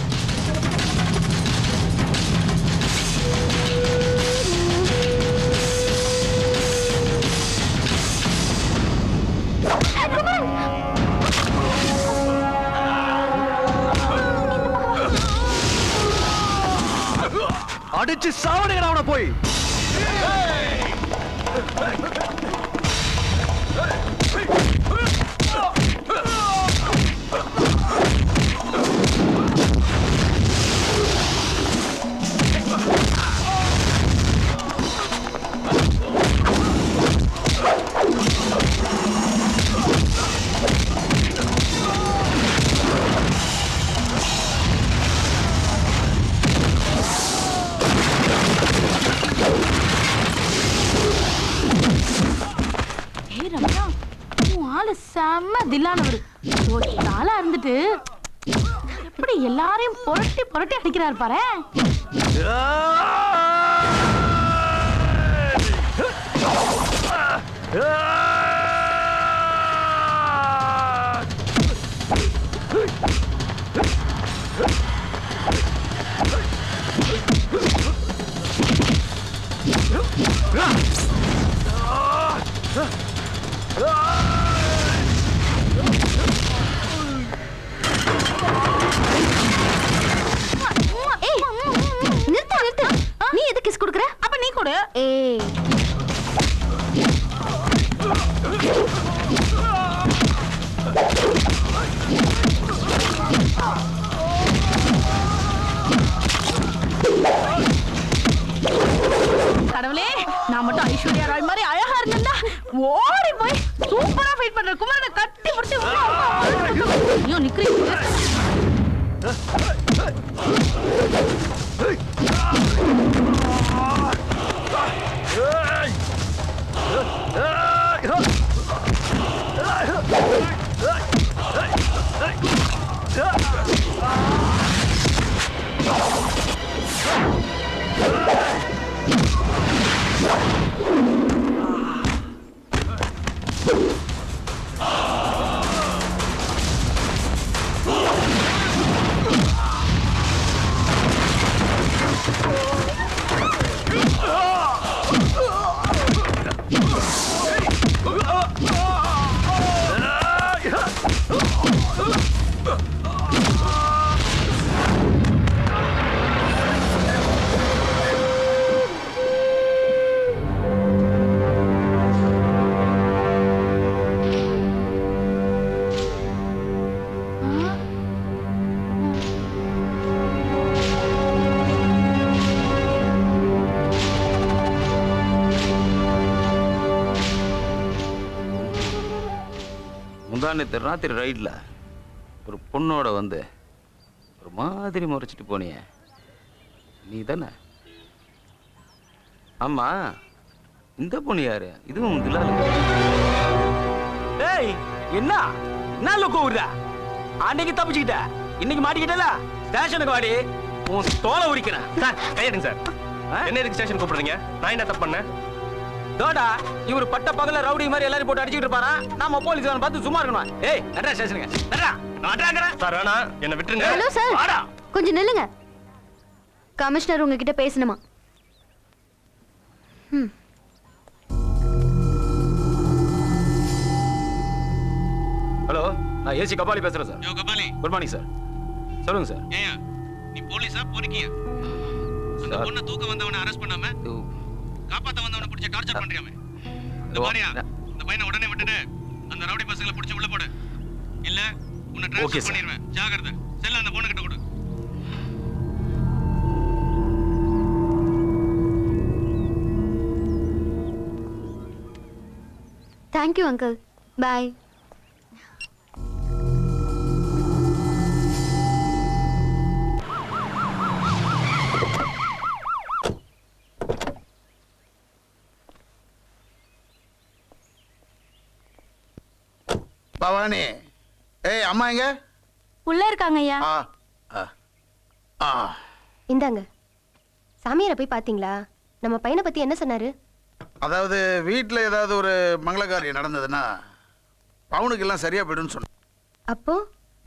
Speaker 2: அடிச்சு சாவடுங்கடா அவனை போய்.
Speaker 15: செம்ம தில்லானவர். ஒரு ஆளா இருந்துட்டு எப்படி எல்லாரையும் புரட்டி புரட்டி அடிக்கிறார் பாரு.
Speaker 12: நீ எதுக்கு கிஸ் கொடுக்குற?
Speaker 15: அப்ப நீ கொடு.
Speaker 12: ஏய்,
Speaker 15: கடவுளே, நான் மட்டும் ஐஸ்வர்யா ராய் மாதிரி அழகா இருந்தா ஓடி போய் சூப்பரா ஃபைட் பண்ற குமாரனை கட்டி பிடிச்சி ஐயோ நிக்கிறீங்க.
Speaker 11: முந்தானத்து ராத்திரி ரைட்ல ஒரு பொண்ணோட வந்து ஒரு மாதிரி முறைச்சிட்டு போனியே நீ தானே? ஆமா, இந்த பொண்ணு யாரு? இதுவும் ஏய், என்ன கூவுறா? அன்னைக்கு தப்பிச்சுக்கிட்ட, இன்னைக்கு மாட்டிக்கிட்டல. ஸ்டேஷனுக்கு வாடி, உன் தோலை உரிக்கிறேன்.
Speaker 4: Sir கையெடுங்க sir. என்ன எதுக்கு ஸ்டேஷன் கூப்பிடுறீங்க? நான் என்ன தப்பு பண்ணேன்?
Speaker 11: தோடா, இவர் பட்ட பகல ரவுடி மாதிரி எல்லாரும் போட்டு அடிச்சிட்டு இருப்பாரா? நாம போலீஸ்காரன் பார்த்து சும்மா இருக்கணும். ஏய், நட்ரா ஸ்டேஷனுக்கு நட்ரா.
Speaker 4: சார் வேணா, என்ன விட்டுருங்க.
Speaker 12: ஹலோ சார், கொஞ்சம் நில்லுங்க. கமிஷனர் உங்ககிட்ட பேசணுமா?
Speaker 11: ஹலோ, நான் ஏசி கபாலி பேசுறேன் சார்.
Speaker 7: யோ கபாலி,
Speaker 11: குட் மார்னிங் சார். சொல்லுங்க சார்.
Speaker 7: ஏயா நீ போலீஸா பொறுக்கியா? அந்த பொண்ணை தூக்க வந்தவனை அரெஸ்ட் பண்ணாம காப்பாத்த வந்தவனை பிடிச்ச டார்ச்சர் பண்றியாமே. இந்த மாதிரியா இந்த பையனை உடனே விட்டுட்டு அந்த ரவுடி பசங்களை பிடிச்சு உள்ள போடு. இல்ல உன்னை ட்ரான்ஸ்ஃபர் பண்ணிடுவேன். ஜாகிரதை. செல்ல அந்த பொண்ணு கிட்ட கொடு.
Speaker 12: Thank you uncle. பாய்.
Speaker 6: பவானி, ஏய் அம்மா எங்க?
Speaker 12: உள்ள இருக்காங்க ஐயா. இந்தாங்க. சாமியாரை போய் பாத்தீங்களா? நம்ம பையனை பத்தி என்ன சொன்னாரு?
Speaker 6: அதாவது வீட்டில் ஏதாவது ஒரு மங்களகாரியம் நடந்ததுன்னா பவுனுக்கு எல்லாம் சரியா போயிடும்னு சொன்ன.
Speaker 12: அப்போ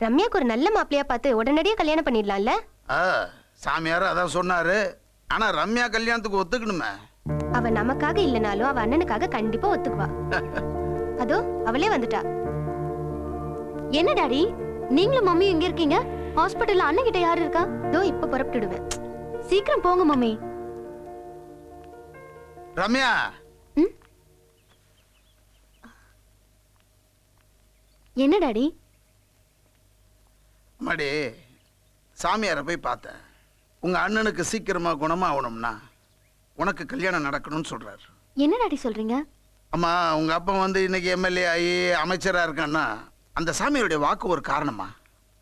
Speaker 12: ரம்யாக்கு ஒரு நல்ல மாப்பிள்ளையா பார்த்து உடனடியே கல்யாணம் பண்ணிடலாம்ல?
Speaker 6: சாமியார் அதான் சொன்னாரு. ஆனா ரம்யா கல்யாணத்துக்கு ஒத்துக்கணுமே.
Speaker 12: அவ நமக்காக இல்லனாலும் அவ அண்ணனுக்காக கண்டிப்பா ஒத்துக்குவா. அதோ அவளே வந்துட்டா. என்ன டாடி, நீங்களும் மம்மியும் எங்க இருக்கீங்க? ஹாஸ்பிடல்ல அண்ணன் கிட்ட யாரு இருக்கா? தோ இப்ப புறப்பட்டுடுவேன். சீக்கிரம் போங்க மம்மி.
Speaker 6: ரம்யா,
Speaker 12: என்ன டாடி?
Speaker 6: அம்மாடி, சாமியாரை போய் பார்த்தேன். உங்க அண்ணனுக்கு சீக்கிரமா குணமா ஆகணும்னா உனக்கு கல்யாணம் நடக்கணும்னு சொல்றாரு.
Speaker 12: என்ன டாடி சொல்றீங்க?
Speaker 6: அம்மா, உங்க அப்பா வந்து இன்னைக்கு எம்எல்ஏ ஆகி அமைச்சரா இருக்கான்னா அந்த சாமியாருடைய வாக்கு ஒரு காரணமா?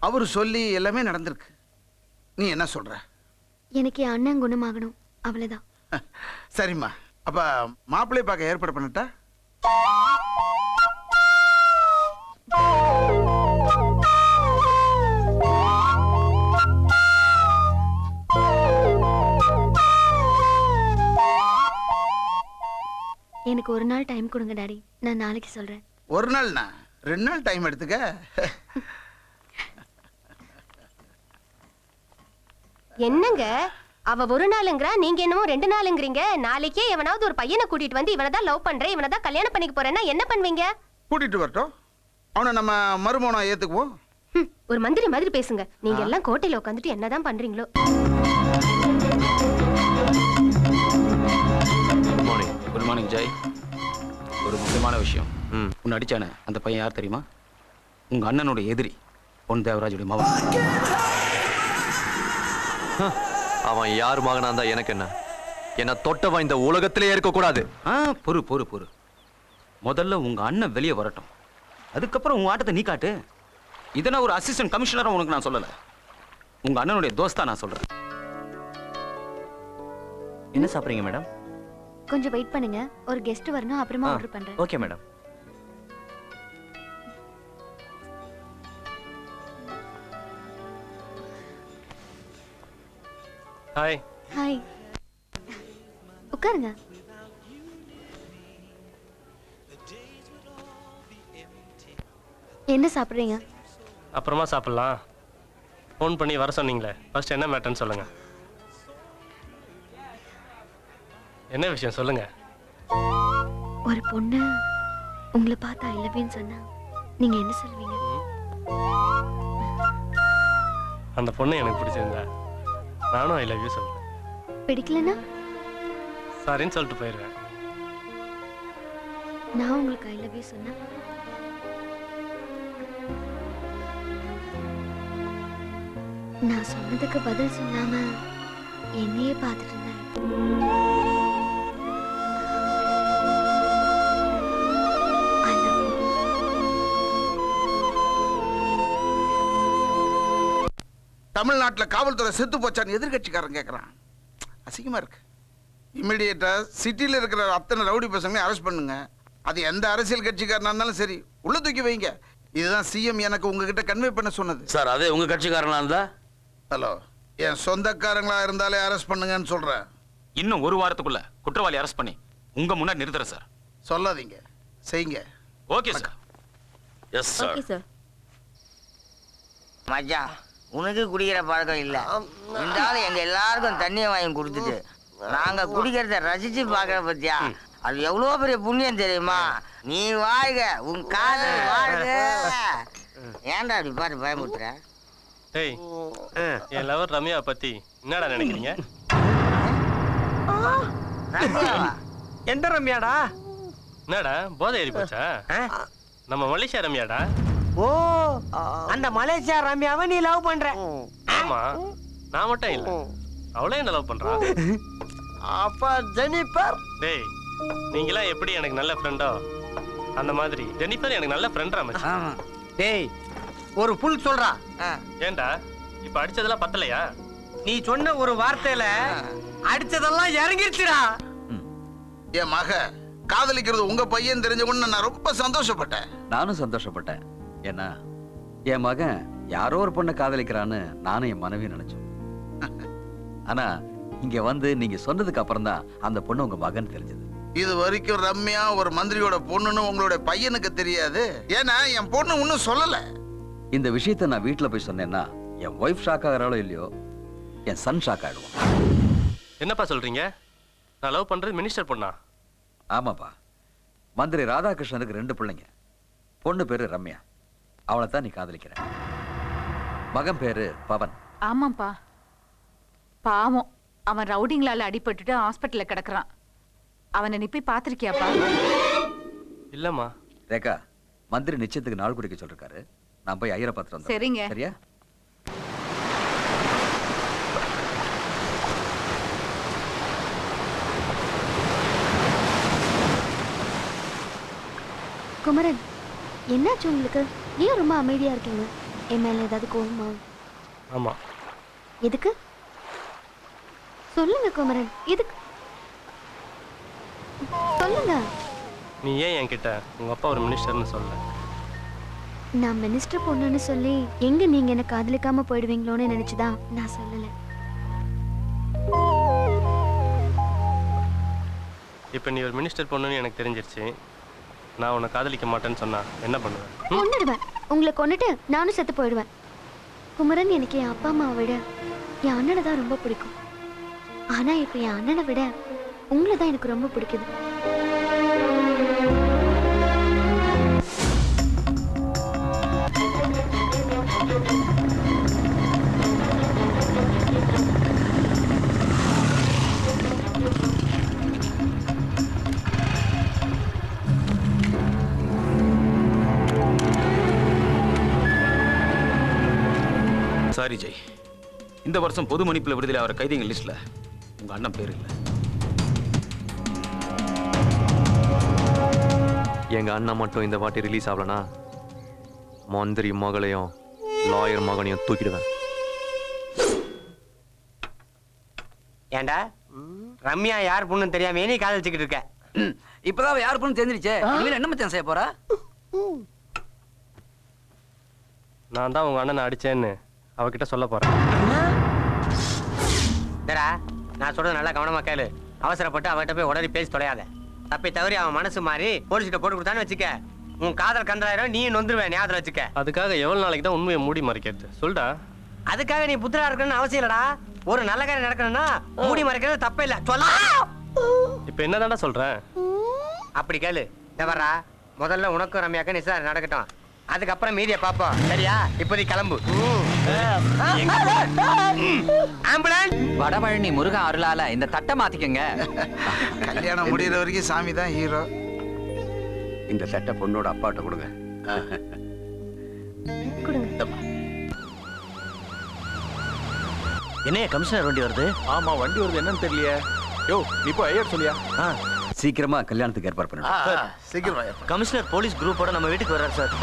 Speaker 6: அவர் சொல்லி எல்லாமே நடந்திருக்கு. நீ என்ன சொல்ற?
Speaker 12: எனக்கு என் அண்ணன் குணமாகணும், அவ்வளவுதான்.
Speaker 6: சரிம்மா, அப்ப மாப்பிள்ளை பார்க்க ஏற்பாடு பண்ணட்டா?
Speaker 12: எனக்கு ஒரு நாள் டைம் கொடுங்க டாடி, நான் நாளைக்கு சொல்றேன்.
Speaker 6: ஒரு நாள்னா 2 நாள் டைம் எடுத்துக்க.
Speaker 12: என்னங்க அவ ஒரு நாளுங்கிறா, நீங்க என்னமோ 2 நாளுங்கிறீங்க. நாளைக்கே எவனாவது ஒரு பையனை கூட்டிட்டு வந்து இவனை தான் லவ் பண்றேன், இவனை தான் கல்யாணம் பண்ணிக்க போறேன்னா என்ன பண்ணுவீங்க?
Speaker 6: கூட்டிட்டு வரட்டும், அவனை நம்ம மருமகனா ஏத்துக்குவோம்.
Speaker 12: ஒரு மந்திரி மாதிரி பேசுங்க. நீங்க எல்லாம் கோட்டையில உட்காந்துட்டு என்னதான் பண்றீங்களோ?
Speaker 11: Good morning Jai. ஒரு முக்கியமான விஷயம். உன்னை அடிச்சானே அந்த பையன் யார் தெரியுமா? உங்க அண்ணனோட எதிரி, பொன் தேவராஜுடைய மகன்.
Speaker 18: அவன் யார் மகனா இருந்தா எனக்கு என்ன? என்ன தொட்டவன் இந்த உலகத்திலே இருக்கக்கூடாது.
Speaker 11: பொறு பொறு பொறு. முதல்ல உங்க அண்ணன் வெளியே வரட்டும், அதுக்கப்புறம் உங்க ஆட்டத்தை நீ காட்டு. இதனா ஒரு அசிஸ்டன்ட் கமிஷனரா உனக்கு நான் சொல்லல, உங்க அண்ணனுடைய தோஸ்தா நான் சொல்றேன்.
Speaker 2: என்ன சாப்பிடுறீங்க மேடம்?
Speaker 12: கொஞ்சம் வெயிட் பண்ணுங்க, ஒரு கெஸ்ட் வரணும், அப்புறமா ஆர்டர் பண்றேன்.
Speaker 2: Okay madam.
Speaker 4: ஹாய்.
Speaker 12: ஹாய். உட்காருங்க. என்ன சாப்பிடுறீங்க?
Speaker 4: அப்புறமா சாப்பிடலாம். ஃபோன் பண்ணி வர சொன்னீங்களே, ஃபர்ஸ்ட் என்ன மேட்டர்னு சொல்லுங்க. என்ன விஷயம் சொல்லுங்க.
Speaker 12: ஒரு பொண்ணு உங்களை பார்த்து ஐ லவ் யூ சொன்னா நீங்க என்ன சொல்வீங்க?
Speaker 4: அந்த பொண்ணு எனக்கு பிடிச்சிருந்தா நானும் ஐ லவ் யூ சொல்றேன்.
Speaker 12: பிடிக்கலனா
Speaker 4: சாரின்னு சொல்லிட்டு போயிடுவேன்.
Speaker 12: நான் உங்களுக்கு ஐ லவ் யூ சொன்னா நான் சொன்னதுக்கு பதில் சொல்லாம என்னையே பார்த்துட்டு இருந்தேன். I love you.
Speaker 6: தமிழ்நாட்டுல காவல்துறை செத்து போச்சான்னு எதிர்கட்சிக்காரன் கேட்கறான். அசிங்கமா இருக்கு. இமிடியேட்டா சிட்டில இருக்கிற அத்தனை ரவுடி பசங்களையும் அரெஸ்ட் பண்ணுங்க. அது எந்த அரசியல் கட்சிக்காரனா இருந்தாலும் சரி, உள்ள தூக்கி வைங்க. இதுதான் சிஎம் எனக்கு உங்ககிட்ட கன்வே பண்ண சொன்னது.
Speaker 8: சார் அதே உங்க கட்சிக்காரனா இருந்தா?
Speaker 6: ஹலோ, என் சொந்தக்காரங்களா இருந்தாலே அரெஸ்ட் பண்ணுங்கன்னு சொல்றேன்.
Speaker 11: இன்னும் ஒரு வாரத்துக்குள்ள குற்றவாளி அரெஸ்ட் பண்ணி உங்க முன்னாடி நிறுத்துறேன் சார்.
Speaker 6: சொல்லாதீங்க, செய்யுங்க.
Speaker 11: Okay sir.
Speaker 8: Yes sir.
Speaker 17: Okay sir. மச்சான், உனக்கு குடிக்கிற பழக்கம் இல்ல. இருந்தாலும் எங்க எல்லாருக்கும் தண்ணியை வாங்கி கொடுத்துட்டு நாங்க குடிக்கிறத ரசிச்சு பாக்குற பத்தியா, அது எவ்வளவு பெரிய புண்ணியம் தெரியுமா? நீ வாழ்க, உன் காதல் வாழ்க. ஏன்டா அப்படி பாட்டு பயமுறுத்துற?
Speaker 4: டேய், என் லவர் ரம்யா பத்தி என்னடா நினைக்கிறீங்க?
Speaker 16: எந்த ரம்யாடா?
Speaker 4: என்னடா போதை ஏறி போச்சா? நம்ம மலேசியா ரம்யாடா.
Speaker 16: ஓ, அந்த மலேசியா ரம்யாவை நீ லவ் பண்ற?
Speaker 4: ஆமா, நான் மட்டும் இல்ல, அவளே என்ன லவ் பண்றா.
Speaker 16: அப்ப ஜெனிஃபர்?
Speaker 4: டேய், நீங்களாம் எப்படி எனக்கு நல்ல ஃப்ரெண்டோ அந்த மாதிரி ஜெனிஃபர் எனக்கு நல்ல ஃப்ரெண்டா மச்சான்.
Speaker 16: டேய், ஒரு புல் சொல்றா.
Speaker 4: ஏன்டா இப்ப அடிச்சதெல்லாம் பத்தலையா?
Speaker 16: நீ சொன்ன ஒரு வார்த்தையில அடிச்சதெல்லாம் இறங்கிருச்சுடா.
Speaker 6: என் மக காதலிக்கிறது உங்க பையன் தெரிஞ்ச உடனே நான் ரொம்ப சந்தோஷப்பட்டேன்.
Speaker 10: நானும் சந்தோஷப்பட்டேன். ஏன்னா என் மகன் யாரோ ஒரு பொண்ணை காதலிக்கிறான்னு நானும் என் மனைவி நினைச்சோம். ஆனா இங்க வந்து நீங்க சொன்னதுக்கு அப்புறம் தான் அந்த பொண்ணு உங்க மகன் தெரிஞ்சது.
Speaker 6: இது வரைக்கும் ரம்யா ஒரு மந்திரியோட பொண்ணுன்னு உங்களுடைய பையனுக்கு தெரியாது. ஏன்னா என் பொண்ணு ஒன்னும் சொல்லல.
Speaker 10: இந்த விஷயத்தை நான் வீட்டுல போய் சொன்னேன்னா என் ஒய்ஃப் ஷாக் ஆகிறாளோ இல்லையோ, என் சன் ஷாக் ஆயிடுவான்.
Speaker 4: என்னப்பா சொல்றீங்க? நான் லவ் பண்றது மினிஸ்டர் பொண்ணா?
Speaker 10: ஆமாப்பா, மந்திரி ராதாகிருஷ்ணனுக்கு 2 பிள்ளைங்க. பொண்ணு பேரு ரம்யா, அவளை தான் நீ காதலிக்கிற. மகன் பேரு பவன்.
Speaker 15: ஆமாப்பா, பாவம், அவன் ரவுடிங்களால அடிபட்டுட்டு ஹாஸ்பிட்டல்ல கிடக்குறான். அவனை நீ போய் பாத்திருக்கியாப்பா?
Speaker 4: இல்லம்மா.
Speaker 10: ரேகா, மந்திரி நிச்சயத்துக்கு நாள் குறிக்க சொல்லிருக்காரு. நான் போய் ஐயரை பார்த்துட்டு வந்தேன்.
Speaker 15: சரிங்க.
Speaker 10: சரியா?
Speaker 12: குமரன், என்னாச்சு உங்களுக்கு? ஏன் ரொம்ப அமைதியா இருக்கீங்க? என் மேல ஏதாவது கோவமா?
Speaker 4: ஆமா.
Speaker 12: எதுக்கு சொல்லுங்க குமரன், எதுக்கு சொல்லுங்க.
Speaker 4: நீ ஏன் என்கிட்ட உங்க அப்பா ஒரு மினிஸ்டர்னு சொல்ல?
Speaker 12: நான் மினிஸ்டர் பொண்ணுன்னு சொல்லி எங்க நீங்க என்ன காதலிக்காம போயிடுவீங்களோன்னு நினைச்சுதான் நான் சொல்லல.
Speaker 4: இப்ப நீ ஒரு மினிஸ்டர் பொண்ணுன்னு எனக்கு தெரிஞ்சிருச்சு. நான் உன்னை காதலிக்க மாட்டேன்னு சொன்னா என்ன பண்ணுவேன்?
Speaker 12: கொன்னுடுவேன். உங்களை கொன்னுட்டு நானும் செத்து போயிடுவேன். குமரன், எனக்கு என் அப்பா அம்மாவை விட என் அண்ணனை தான் ரொம்ப பிடிக்கும். ஆனா இப்ப என் அண்ணனை விட உங்களை தான் எனக்கு ரொம்ப பிடிக்குது.
Speaker 11: சாரி ஜெய், இந்த வருஷம் பொது மன்னிப்புல விடுதலை ஆகிற கைதிங்க லிஸ்ட்ல உங்க அண்ணன் பேர் இல்லை.
Speaker 18: எங்க அண்ணன் மட்டும் இந்த வாட்டி ரிலீஸ் ஆகலனா மந்திரி மகளையும் லாயர் மகனையும் தூக்கிடுவேன்.
Speaker 16: ஏண்டா ரம்யா யார் பொண்ணுன்னு தெரியாம நீ காதலிச்சுக்கிட்டு இருக்க?
Speaker 10: இப்பதான் யார் பொண்ணு தெரிஞ்சிருச்சே. இனிமேல் என்ன மச்சான் செய்ய போறா?
Speaker 4: நான் தான் உங்க அண்ணனை அடிச்சேன்னு அவகிட்ட சொல்ல போறேன்.
Speaker 16: நான் சொல்றது நல்லா கவனமா கேளு. அவசரப்பட்டு அவகிட்ட போய் உடனே பேசி தொலையாத. தப்பி தவறி அவன் மனசு மாறி போலீஸ்கிட்ட போட்டு கொடுத்தான்னு வச்சுக்க, உன் காதல் கந்தராயிரம் நீ நொந்துருவேன். ஞாபகம் வச்சுக்க.
Speaker 4: அதுக்காக எவ்வளவு நாளைக்கு தான் உண்மையை மூடி மறைக்கிறது? சொல்டா.
Speaker 16: அதுக்காக நீ புத்திரா இருக்கணும்னு அவசியம் இல்லடா. ஒரு நல்ல காரியம் நடக்கணும்னா மூடி மறைக்கிறது தப்பே இல்ல. சொல்ல
Speaker 4: இப்ப என்னதான்டா சொல்றேன்?
Speaker 16: அப்படி கேளு. வர்றா, முதல்ல உனக்கும் ரம்யாக்கும் நிச்சயம் நடக்கட்டும். அதுக்கப்புறம் மீதியை பாப்போம். சரியா? இப்போதைக்கு கிளம்பு. ஆம்புலன்ஸ்.
Speaker 19: வடபழனி முருகா அருளால இந்த தட்டை மாத்திக்கங்க.
Speaker 6: கல்யாணம் முடிகிற வரைக்கும் சாமி தான் ஹீரோ.
Speaker 20: இந்த சட்டை பொண்ணோட அப்பாட்ட கொடுங்க.
Speaker 2: என்னைய கமிஷனர் வண்டி வருது?
Speaker 10: ஆமா, வண்டி வருது. என்னன்னு தெரியலையே. யோ, நீ போய் ஐயர் சொல்லியா? சீக்கிரமா கல்யாணத்துக்கு ஏற்பாடு பண்ணு.
Speaker 6: சீக்கிரமா.
Speaker 2: கமிஷனர் போலீஸ் குரூப்போட நம்ம வீட்டுக்கு வர்றாரு சார்.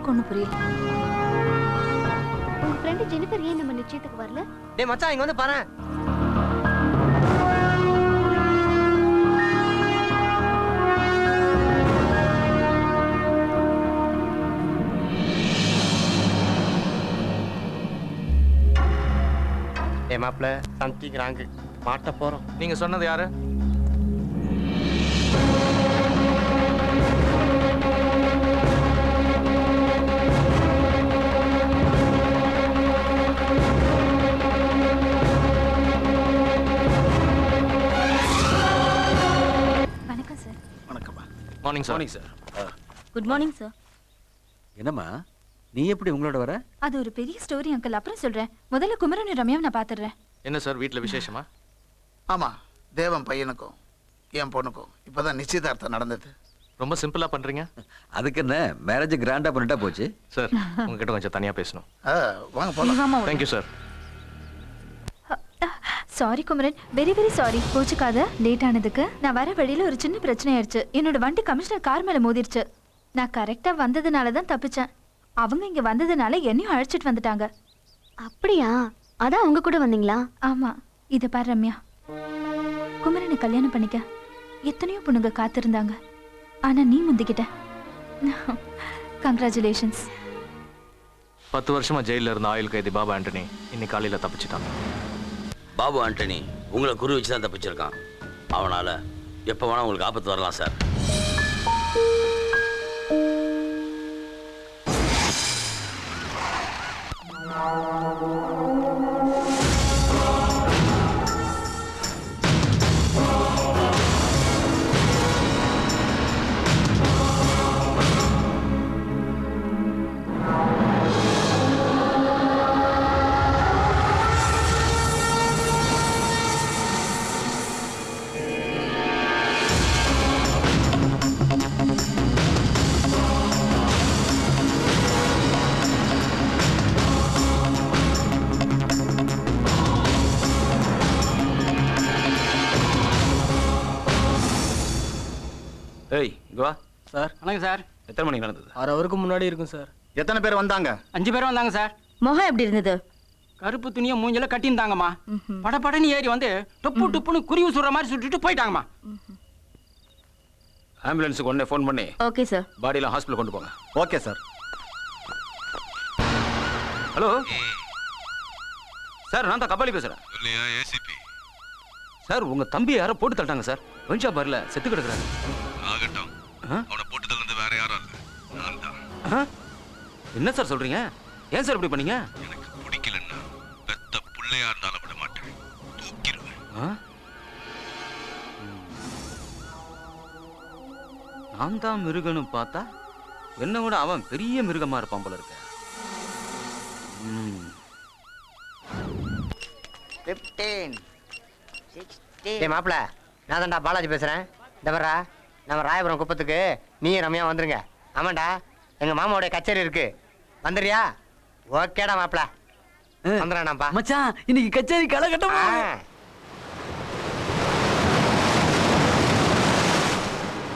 Speaker 13: எனக்கு ஒண்ணு புரியல.
Speaker 12: உங்க ஃப்ரெண்ட் ஜெனிஃபர் ஏன் நம்ம நிச்சயத்துக்கு வரல?
Speaker 16: டேய் மச்சான் இங்க வந்து பாரு. டேய் மாப்ள சம்திங் ராங். மாட்ட போறோம்.
Speaker 4: நீங்க சொன்னது யாரு?
Speaker 13: வணக்கம் சார்.
Speaker 6: வணக்கம்மா.
Speaker 4: Morning sir. Morning sir.
Speaker 13: Good morning sir.
Speaker 10: என்னம்மா நீ எப்படி உங்களோட வர?
Speaker 13: அது ஒரு பெரிய ஸ்டோரி அங்கிள், அப்புறம் சொல்றேன். முதல்ல குமரன் ரம்யாவை நான் பாத்துறேன்.
Speaker 4: என்ன சார் வீட்ல விசேஷமா?
Speaker 6: ஆமா, தேவன் பையனுக்கும் என் பொண்ணுக்கும் இப்பதான் நிச்சயதார்த்தம் நடந்தது.
Speaker 4: ரொம்ப சிம்பிளா பண்றீங்க.
Speaker 10: அதுக்கு என்ன மேரேஜ் கிராண்டா பண்ணிட்டா போச்சு.
Speaker 4: சார் உங்ககிட்ட கொஞ்சம் தனியா பேசணும்.
Speaker 6: வாங்க போலாம்.
Speaker 4: Thank you sir.
Speaker 13: Sorry Kumaran, very very sorry. கோச்சுக்காத, லேட் ஆனதுக்கு. நான் வர வழியில ஒரு சின்ன பிரச்சனை ஆயிடுச்சு. என்னோட வண்டி கமிஷனர் கார் மேல மோதிருச்சு. நான் கரெக்டா வந்ததுனால தான் தப்பிச்சேன். அவங்க இங்க வந்ததுனால என்னையும் அழைச்சிட்டு வந்துட்டாங்க.
Speaker 12: அப்படியா? அதான் அவங்க கூட வந்தீங்களா?
Speaker 13: ஆமா. இத பாரு ரம்யா, குமரனை கல்யாணம் பண்ணிக்க எத்தனையோ பொண்ணுங்க காத்திருந்தாங்க. ஆனா நீ முந்திக்கிட்ட. கங்க்ராச்சுலேஷன்ஸ்.
Speaker 4: 10 வருஷமா ஜெயில இருந்த ஆயுள் கைதி பாபு ஆண்டனி இன்னைக்கு காலையில தப்பிச்சிட்டாங்க.
Speaker 8: பாபு ஆண்டனி உங்களை குறி வச்சு தான் தப்பிச்சிருக்கான். அவனால எப்போ வேணா உங்களுக்கு ஆபத்து வரலாம் சார்.
Speaker 11: ஏய் இங்க வா.
Speaker 16: சார் வணக்கம் சார்.
Speaker 11: எத்தனை மணிக்கு நடந்தது?
Speaker 16: 6 ஹவருக்கு முன்னாடி இருக்கும் சார்.
Speaker 14: எத்தனை பேர் வந்தாங்க?
Speaker 15: 5 பேரும் வந்தாங்க சார்.
Speaker 5: முகம் எப்படி இருந்தது?
Speaker 15: கருப்பு துணியை மூஞ்சில கட்டியிருந்தாங்கம்மா. படபடன்னு ஏறி வந்து டொப்பு டொப்புன்னு குருவி சுடுற மாதிரி சுட்டுட்டு போயிட்டாங்கம்மா.
Speaker 11: ஆம்புலன்ஸுக்கு உடனே ஃபோன் பண்ணி
Speaker 5: ஓகே சார்.
Speaker 11: பாடியெல்லாம் ஹாஸ்பிட்டல் கொண்டு போங்க.
Speaker 14: Okay sir.
Speaker 11: ஹலோ சார், நான் தான் கபாலி பேசுறேன்.
Speaker 7: இல்லையா ஏசிபி?
Speaker 11: சார் உங்க தம்பி யாரோ போட்டு தள்ளிட்டாங்க சார். வெஞ்சா பார்ல செத்து கிடக்குறாரு.
Speaker 7: ஆகட்டும். அவனை போட்டு தள்ளது வேற யாரும் இல்ல, நான் தான்.
Speaker 11: என்ன சார் சொல்றீங்க? ஏன் சார் இப்படி பண்ணீங்க?
Speaker 7: எனக்கு பிடிக்கலன்னா பெத்த புள்ளையா இருந்தாலும் விட மாட்டேன், தூக்கிடுவேன்.
Speaker 11: நான் தான் மிருகன்னு பார்த்தா என்ன விட அவன் பெரிய மிருகமா இருப்பான் போல இருக்க.
Speaker 17: 15 16.
Speaker 16: டேய் மாப்ள, நான் தான்டா பாலாஜி பேசுறேன். இந்த வர்றா, நம்ம ராயபுரம் குப்பத்துக்கு நீயும் ரம்யா வந்துருங்க. ஆமாண்டா, எங்க மாமாவோட கச்சேரி இருக்கு, வந்துறியா? ஓகேடா மாப்ள, வந்துடுறானாப்பா.
Speaker 10: மச்சான் இன்னைக்கு கச்சேரி கலகட்டமா.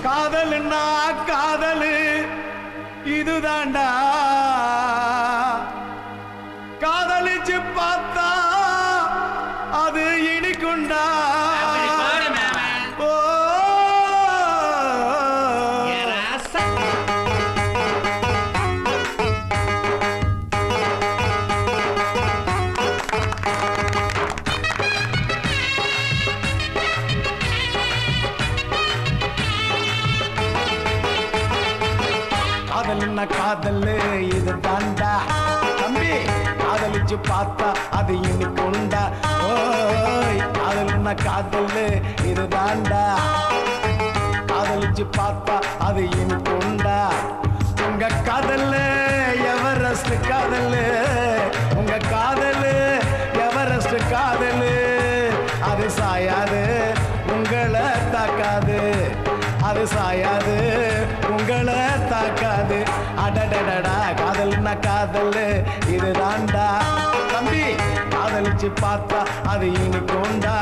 Speaker 3: காதல்னா காதலு இதுதாண்டா, காதலிச்சு பார்த்தா அது இனிக்குண்டா. காதல்னா காதலு இது தாண்டா தம்பி, காதலிச்சு பார்த்தா அது இனிக்குண்டா. ஓய் காதல்னா காதலு இது தாண்டா, காதலிச்சு பார்த்தா அது இனிக்குண்டா. உங்க காதலு எவரெஸ்ட் காதலு, உங்க காதலு எவரெஸ்ட் காதலு. அது சாயாது உங்களை தாக்காது, அது சாயாது உங்களை தாக்காது. அடடடடா காதல்னா காதல் இது தாண்டா தம்பி, காதலிச்சு பார்த்தா அது இனிக்குண்டா.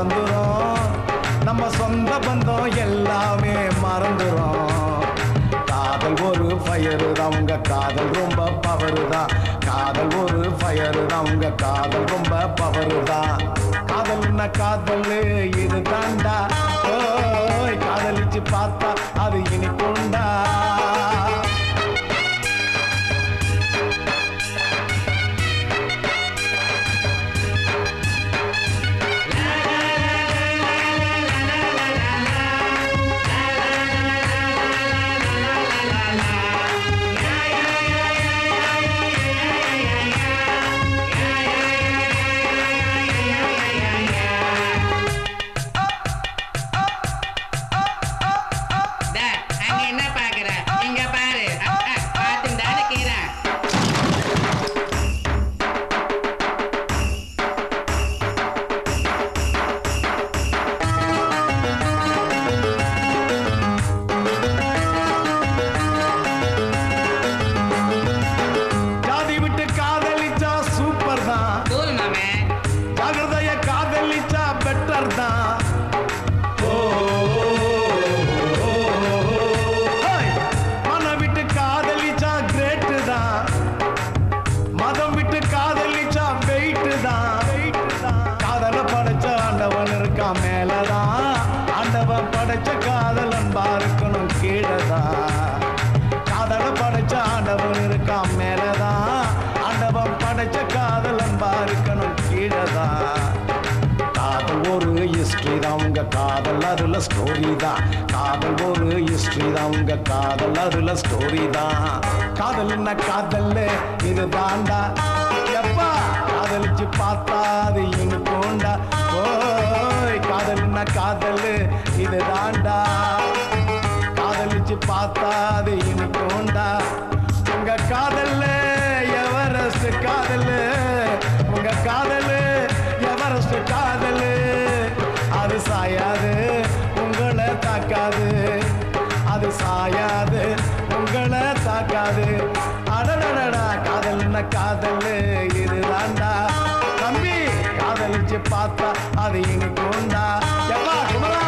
Speaker 21: பறந்துரும், நம்ம சொந்த பந்தம் எல்லாமே மறந்துரும். காதல் ஒரு ஃபயரு தான், உங்க காதல் ரொம்ப பவரு தான். காதல் ஒரு ஃபயரு தான், உங்க காதல் ரொம்ப பவரு தான். காதல்னா காதல் இது தாண்டா, ஓய் காதலிச்சு பார்த்தா அது இனிக்குண்டா. காதல் அதுல ஸ்டோரி தான். காதல் ஒரு ஹிஸ்டரி தான், உங்க காதல் அதுல ஸ்டோரி தான். காதல்னா காதல் இது தாண்டா, எப்பா காதலிச்சு பார்த்தா அது இனிக்குண்டா. ஓய் காதல்னா காதல் இது தாண்டா, காதலிச்சு பார்த்தா அது இனிக்குண்டா. உங்க காதல்ல எவரெஸ்ட் காதல், உங்க காதல் எவரெஸ்ட் காதல். அது சாயாது உங்களை தாக்காது, அது சாயாது உங்களை தாக்காது. அடடடடா காதல்னா காதல் இது தாண்டா, தம்பி காதலிச்சு பார்த்தா அது இனிக்குண்டா. எப்பா குமரா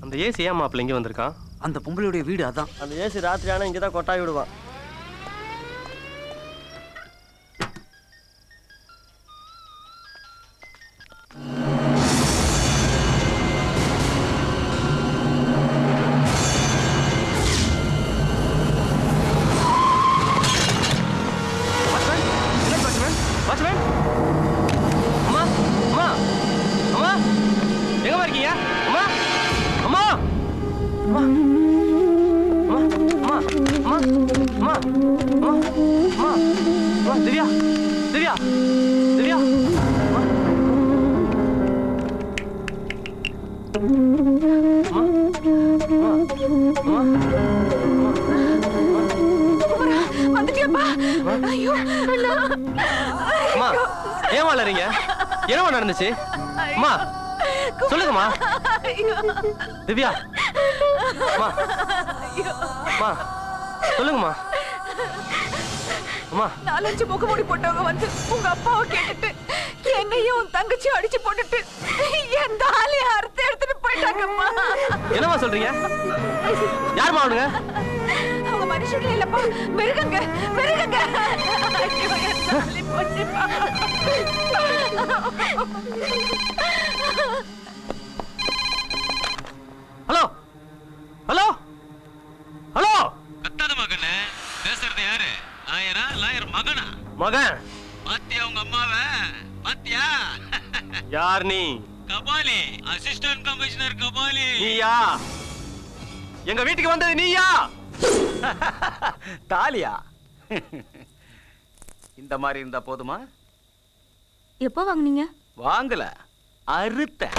Speaker 4: அந்த ஏசி ஏன் மாப்பிள்ள இங்கே வந்திருக்கான்?
Speaker 2: அந்த பொம்பளையுடைய வீடு அதான்.
Speaker 22: அந்த ஏசி ராத்திரி ஆனால் இங்கே தான் கொட்டாய் விடுவான்.
Speaker 4: அம்மா அம்மா அம்மா எங்கம்மா இருக்கீங்க? அம்மா அம்மா அம்மா அம்மா அம்மா அம்மா அம்மா அம்மா அம்மா திவ்யா திவ்யா திவ்யா அம்மா அம்மா ஏன் வளரீங்க? என்னமா நடந்துச்சு? அம்மா சொல்லுங்கம்மா. திவ்யா அம்மா அம்மா சொல்லுங்கம்மா. அம்மா
Speaker 15: 4-5 முகமூடி போட்டவங்க வந்து உங்க அப்பாவை கேட்டுட்டு என்னையும் உன் தங்கச்சி அடிச்சு போட்டுட்டு என் தாலியை அறுத்து எடுத்துட்டு போயிட்டாங்கம்மா.
Speaker 4: என்னம்மா சொல்றீங்க? யாரும்மா அவனுங்க?
Speaker 15: அவங்க மனுஷங்களே இல்லப்பா, மிருகங்க மிருகங்க. ஐயோ, என் தாலி போச்சுப்பா.
Speaker 4: ஹலோ ஹலோ ஹலோ
Speaker 7: கத்தாத மகனே, பேசுறது யாரு? லாயரா லாயர் மகனா?
Speaker 4: மகன்.
Speaker 7: பாத்தியா உங்க அம்மாவை? பாத்தியா?
Speaker 4: யார் நீ?
Speaker 7: Kabali, assistant commissioner Kabali.
Speaker 4: நீயா? எங்க வீட்டுக்கு வந்தது நீயா?
Speaker 10: தாலியா? இந்த மாதிரி இருந்தா போதுமா?
Speaker 5: எப்போ வாங்குனீங்க?
Speaker 10: வாங்கல,
Speaker 11: அறுத்த.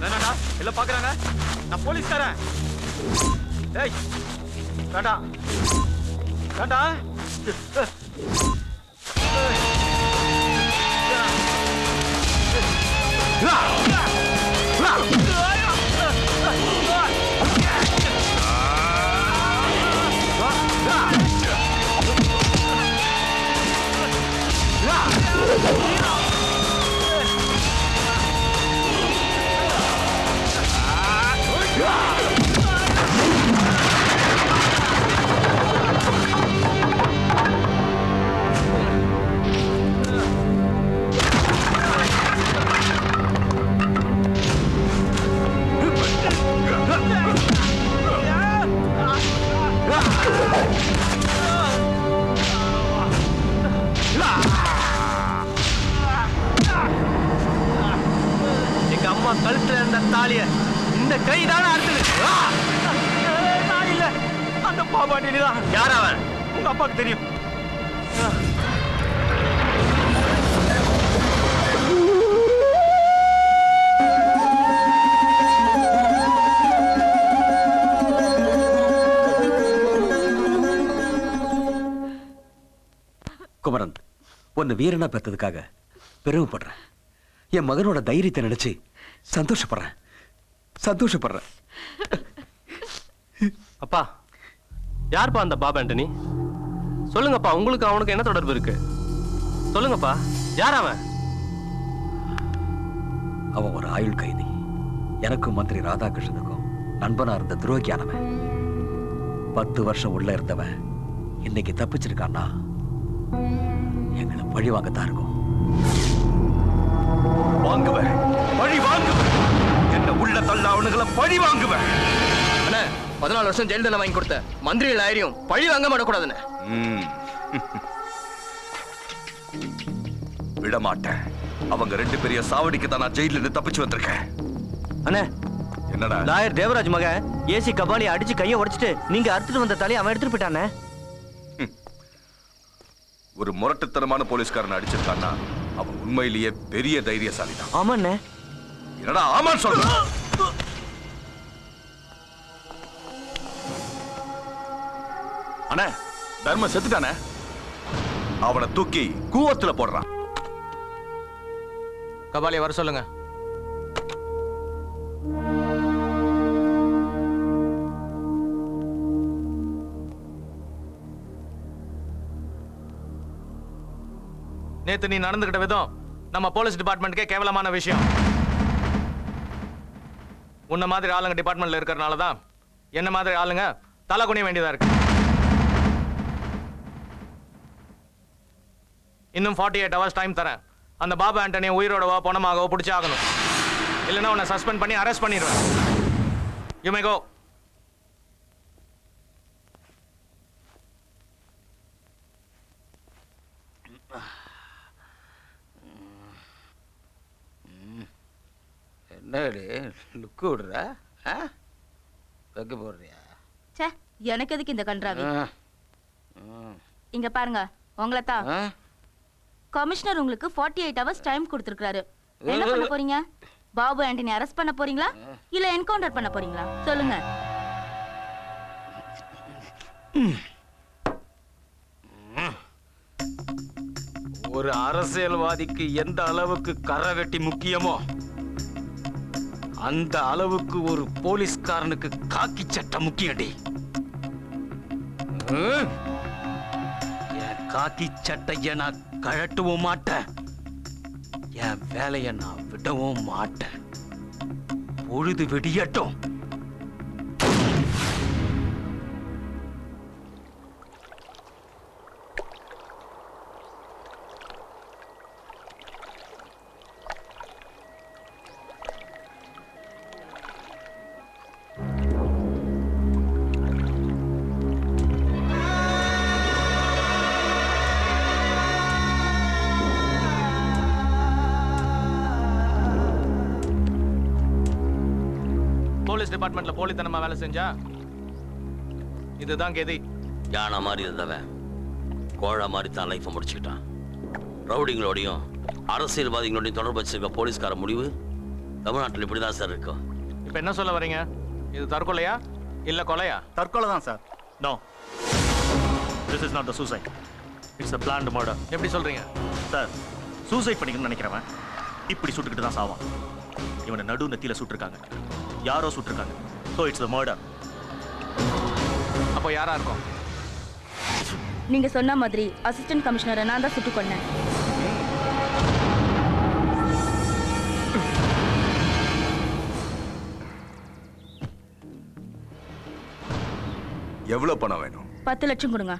Speaker 11: வேணாடா எல்லாம் பாக்குறாங்க, நான் போலீஸ்காரன். ஏய் வேண்டாம் வேண்டாம்.
Speaker 4: அம்மா கழுத்துல இருந்த தாலிய இந்த கைதான அறுத்தது. நான் இல்ல, அந்த பாபாண்டி தான். யார் அவன்? உங்க அப்பாவுக்கு தெரியும்.
Speaker 10: குமரன், உன்னை வீரனா பெற்றதுக்காக பெருமைப்படுறேன். என் மகனோட தைரியத்தை நினைச்சு சந்தோஷப்படுறேன்.
Speaker 4: அப்பா, யாருப்பா அந்த பாபா ஆண்டனி? சொல்லுங்கப்பா, உங்களுக்கு அவனுக்கு என்ன தொடர்பு இருக்கு? சொல்லுங்கப்பா, யார் அவன்?
Speaker 10: அவன் ஒரு ஆயுள் கைதி. எனக்கும் மந்திரி ராதாகிருஷ்ணனுக்கும் நண்பனா இருந்த துரோகியானவன். 10 வருஷம் உள்ள இருந்தவன் இன்னைக்கு தப்பிச்சிருக்கான்னா எங்களை பழி வாங்கத்தான் இருக்கும்.
Speaker 1: வாங்குவேன், பழி வாங்குவேன். என்ன உள்ள தள்ள அவனுங்களை பழி வாங்குவேன்.
Speaker 4: 14 வருஷம் ஜெயில் தண்டனை வாங்கி கொடுத்த மந்திரிகள் ஆயிரம் பழி வாங்க மாட்டக்கூடாதுன்னு
Speaker 1: விட மாட்டேன். அவங்க 2 பெரிய சாவடிக்கு தான் நான் ஜெயில இருந்து தப்பிச்சு வந்திருக்கேன்.
Speaker 2: அண்ணே,
Speaker 1: என்னடா?
Speaker 2: லாயர் தேவராஜ் மகன் ஏசி கபாலி அடிச்சு கையை உடைச்சிட்டு நீங்க அறுத்துட்டு வந்த தலையை அவன் எடுத்துட்டு போயிட்டானே.
Speaker 1: ஒரு முரட்டுத்தனமான போலீஸ்காரன் அடிச்சிருக்கான்னா அவன் உண்மையிலேயே பெரிய தைரியசாலி தான்.
Speaker 2: ஆமாண்ணே.
Speaker 1: என்னடா ஆமான்னு சொல்ற? அண்ணே, தர்ம செத்துட்டானே. அவனை தூக்கி கூவத்துல போடுறான்.
Speaker 4: கபாலியை வர சொல்லுங்க. நேத்து நீ நடந்துகிட்ட விதம் நம்ம போலீஸ் டிபார்ட்மெண்ட்டுக்கே கேவலமான விஷயம். உன்ன மாதிரி ஆளுங்க டிபார்ட்மெண்ட்ல இருக்கிறனால தான் என்ன மாதிரி ஆளுங்க தலை குனிய வேண்டியதா இருக்கு. இன்னும் 48 ஹவர்ஸ் டைம் தரேன். அந்த பாபா ஆண்டனியை உயிரோடவோ பணமாகவோ பிடிச்சி ஆகணும். இல்லைன்னா உன்னை சஸ்பெண்ட் பண்ணி அரெஸ்ட் பண்ணிடுவேன். யூ மே கோ.
Speaker 11: என்னடி லுக்கு விடுற? வெக்க போடுறியா?
Speaker 15: ச்சே, எனக்கு எதுக்கு இந்த கன்றாவி? இங்க பாருங்க, உங்களை தான் கமிஷனர் உங்களுக்கு 48 ஹவர்ஸ் டைம் கொடுத்திருக்காரு. என்ன பண்ண போறீங்க? பாபு ஆண்டனி அரெஸ்ட் பண்ண போறீங்களா இல்ல என்கவுண்டர் பண்ண போறீங்களா? சொல்லுங்க.
Speaker 11: ஒரு அரசியல்வாதிக்கு எந்த அளவுக்கு கரை வெட்டி முக்கியமோ அந்த அளவுக்கு ஒரு போலீஸ்காரனுக்கு காக்கி சட்டை முக்கியடி. என் காக்கி சட்டைய நான் கழட்டவும் மாட்டேன். என் வேலையை நான் விடவும் மாட்டேன். பொழுது வெடியட்டும்.
Speaker 4: போலீஸ் டிபார்ட்மெண்ட்ல போலித்தனமா வேலை செஞ்சா இதுதான் கெதி.
Speaker 8: யானை மாதிரி இருந்தவன் கோழா மாதிரி தான் லைஃபை முடிச்சுக்கிட்டான். ரவுடிங்களோடையும் அரசியல்வாதிகளோடையும் தொடர்பு வச்சிருக்க போலீஸ்கார முடிவு தமிழ்நாட்டில் இப்படிதான் சார் இருக்கும்.
Speaker 4: இப்ப என்ன சொல்ல வரீங்க? இது தற்கொலையா இல்ல கொலையா?
Speaker 7: தற்கொலை தான் sir. No, this is not the suicide. It's a planned murder.
Speaker 4: எப்படி சொல்றீங்க
Speaker 7: சார்? சூசைட் பண்ணிக்கணும்னு நினைக்கிறவன் இப்படி சுட்டுக்கிட்டு தான் சாவான். இவனை நடு நெத்தியில சுட்டிருக்காங்க, யாரோ சுட்டிருக்காங்க. So it's a murder.
Speaker 4: அப்போ யாரா இருக்கும்?
Speaker 15: நீங்க சொன்ன மாதிரி அசிஸ்டன்ட் கமிஷனரை நான் தான் சுட்டு கொன்னேன்.
Speaker 1: எவ்வளவு பணம் வேணும்?
Speaker 15: 10 லட்சம் கொடுங்க.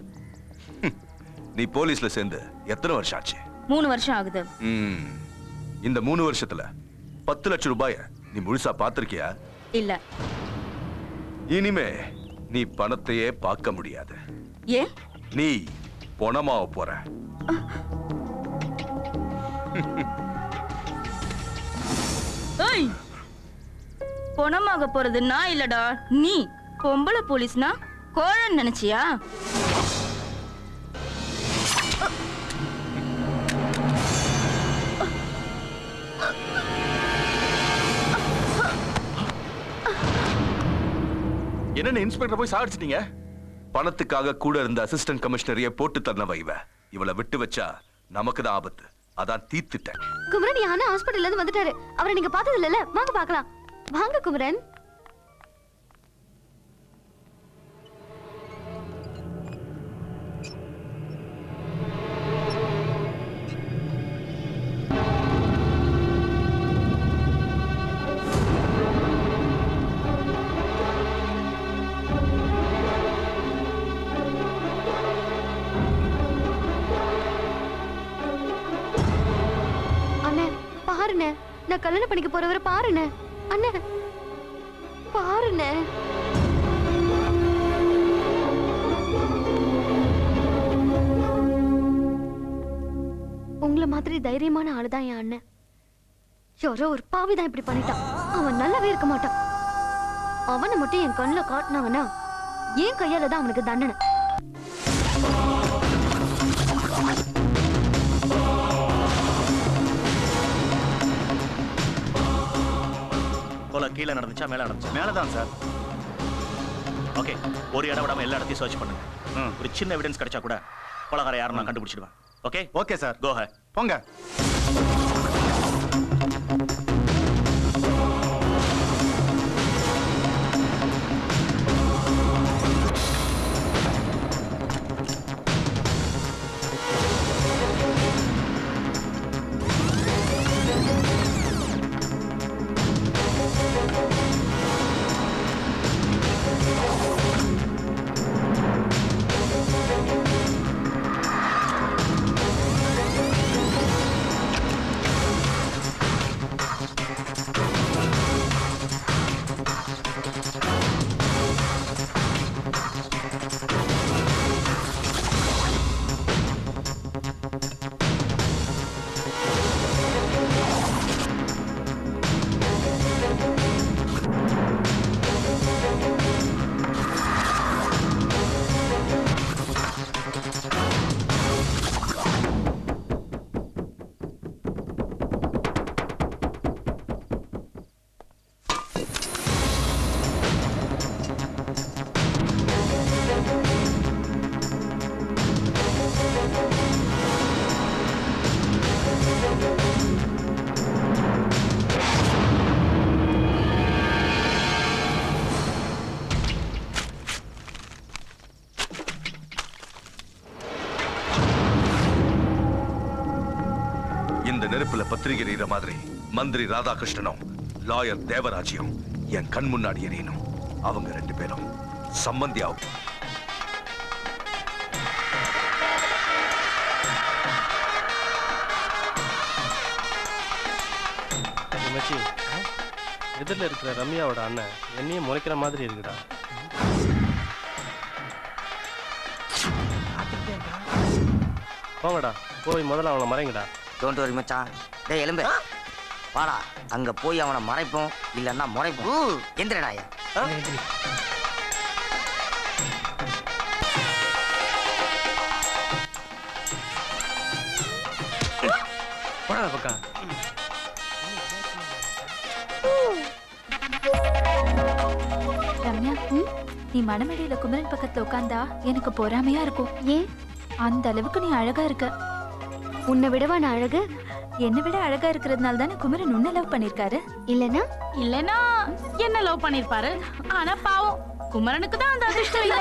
Speaker 1: நீ போலீஸ்ல சேர்ந்து எத்தனை வருஷம் ஆச்சு?
Speaker 15: 3 வருஷம் ஆகுது.
Speaker 1: இந்த 3 வருஷத்துல 10 லட்சம் ரூபாய நீ முழுசா பாத்திருக்கியா?
Speaker 15: இல்ல.
Speaker 1: இனிமே நீ பணத்தையே பார்க்க முடியாது.
Speaker 15: ஏன்?
Speaker 1: நீ பணமாவ போற.
Speaker 15: ஏய், பொணமாக போறது நான் இல்லடா நீ. பொம்பளை போலீஸ்னா கோழன்னு நினைச்சியா?
Speaker 1: என்ன இன்ஸ்பெக்டர் போய் சாடிச்சிட்டீங்க? பணத்துக்காக கூட இருந்த அசிஸ்டன்ட் கமிஷனரையே போட்டு தந்தவ இவ. இவளை விட்டு வச்சா நமக்கு தான் ஆபத்து. அதான் தீர்த்துட்டேன்.
Speaker 12: குமரன் யானை ஹாஸ்பிடல்ல இருந்து வந்துட்டாரு. அவரை நீங்க பார்த்தது இல்லல? வாங்க பார்க்கலாம். வாங்க குமரன். பாருண்ணே, நான் கல்யாணம் பண்ணிக்க போறவரை பாருண்ணே. அண்ணே பாருண்ணே. உங்களை மாதிரி தைரியமான ஆளுதான் என் அண்ணன். யாரோ ஒரு பாவிதான் இப்படி பண்ணிட்டான். அவன் நல்லாவே இருக்க மாட்டான். அவனை மட்டும் என் கண்ணுல காட்டினாங்கன்னா என் கையால தான் அவனுக்கு தண்டனை.
Speaker 9: கொலை கீழே நடந்துச்சா மேலே நடந்துச்சா? மேலே தான் சார். ஓகே, ஒரு இடம் விடாம எல்லா இடத்தையும் சர்ச் பண்ணுங்க. ஒரு சின்ன எவிடன்ஸ் கிடைச்சா கூட கொலைகார யாரும் நான் கண்டுபிடிச்சிடுவேன். Okay okay sir. Go head. போங்க.
Speaker 1: நெருப்புல பத்திரிகை எறிகிற மாதிரி மந்திரி ராதாகிருஷ்ணனும் லாயர் தேவராஜியும் என் கண் முன்னாடி எறியணும். அவங்க 2 பேரும் சம்பந்தியாவும்.
Speaker 4: எதிரில் இருக்கிற ரம்யாவோட அண்ணன் என்னையும் முறைக்கிற மாதிரி இருக்குடா. போங்கடா, போய் முதல்ல அவனை மறைங்கடா.
Speaker 17: டோன்ட் வரி மச்சான். டேய் எலும்பு வாடா, அங்க போய் அவனை மறைப்போம், இல்லன்னா முறைப்போம். எந்திரடாயா.
Speaker 4: போடா பக்கம்.
Speaker 13: ரம்யா, நீ மணமேடையில குமரன் பக்கத்துல உட்கார்ந்தா எனக்கு பொறாமையா இருக்கும்.
Speaker 12: ஏன்?
Speaker 13: அந்த அளவுக்கு நீ அழகா இருக்க.
Speaker 12: உன்னை விடவா நான் அழகு?
Speaker 13: என்னை விட அழகா இருக்கிறதுனால தானே குமரன் உன்னை லவ் பண்ணிருக்காரு.
Speaker 15: இல்லனா என்ன லவ் பண்ணிருப்பாரு. ஆனா பாவம் குமரனுக்கு தான் அந்த அதிர்ஷ்டம் இல்ல.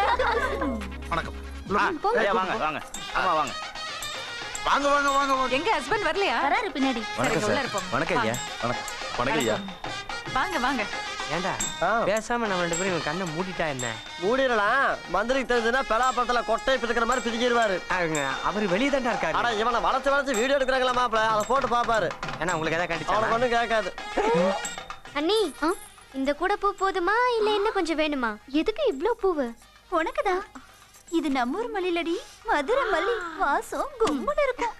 Speaker 6: வணக்கம்.
Speaker 9: வாங்க வாங்க. ஆமா வாங்க.
Speaker 6: வாங்க வாங்க வாங்க வாங்க.
Speaker 18: எங்க ஹஸ்பண்ட் வரலையா?
Speaker 15: வராரு பின்னாடி.
Speaker 18: வணக்கம் சார்.
Speaker 10: வணக்கம் ஐயா. வணக்கம். வணக்கம் ஐயா.
Speaker 18: வாங்க வாங்க.
Speaker 16: ஏண்டா பேசாம நம்ம 2 பேரும் கண்ணை மூடிட்டா என்ன?
Speaker 2: மூடிடலாம். மந்திரிக்கு தெரிஞ்சதுன்னா பெலாப்பழத்துல கொட்டை பிடிக்கிற மாதிரி பிடிக்கிடுவாரு.
Speaker 16: அவர் வெளியே தான்டா இருக்காரு.
Speaker 2: ஆனா இவனை வளைச்சு வீடியோ எடுக்கிறாங்களா மாப்பிள, அதை போட்டு பாப்பாரு.
Speaker 16: ஏன்னா உங்களுக்கு எதாவது கண்டிச்சா?
Speaker 2: அவனுக்கு ஒண்ணும் கேட்காது.
Speaker 12: அண்ணி, இந்த கூட பூ போதுமா இல்ல இன்னும் கொஞ்சம் வேணுமா? எதுக்கு இவ்ளோ பூவு?
Speaker 5: உனக்குதா? இது நம்மூர் மல்லிலடி, மதுரை மல்லி. வாசம் கும்முன்னு இருக்கும்.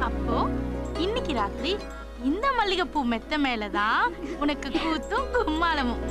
Speaker 15: அப்போ ராத்திரி இந்த மல்லிகைப்பூ மெத்த மேலதான் உனக்கு கூத்தும் கும்மாளமும்.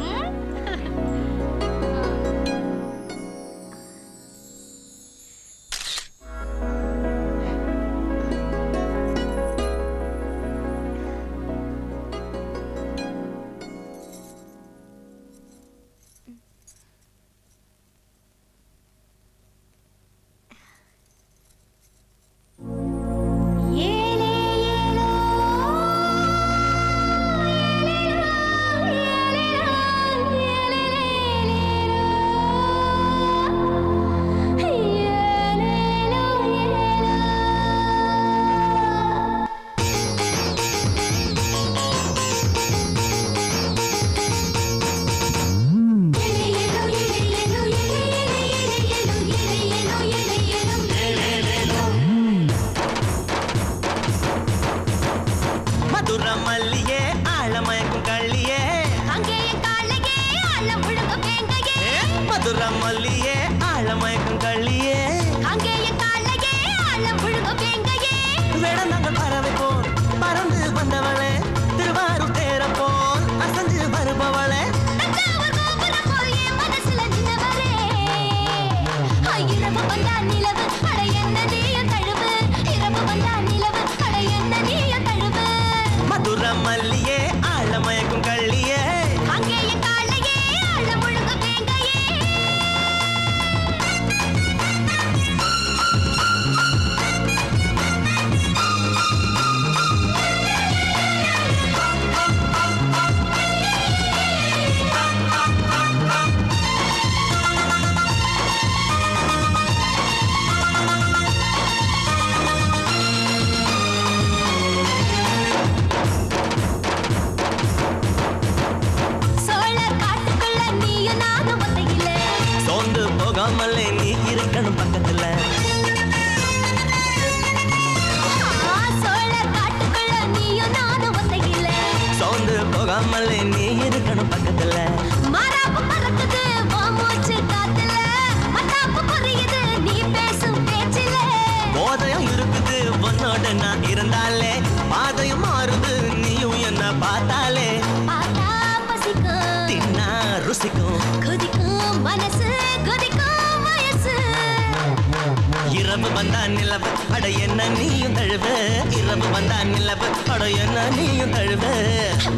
Speaker 3: இரவு வந்தா நிலவு அட என்ன நீயும் தழுவு இரவு வந்தா நிலவு அட என்ன நீயும் தழுவு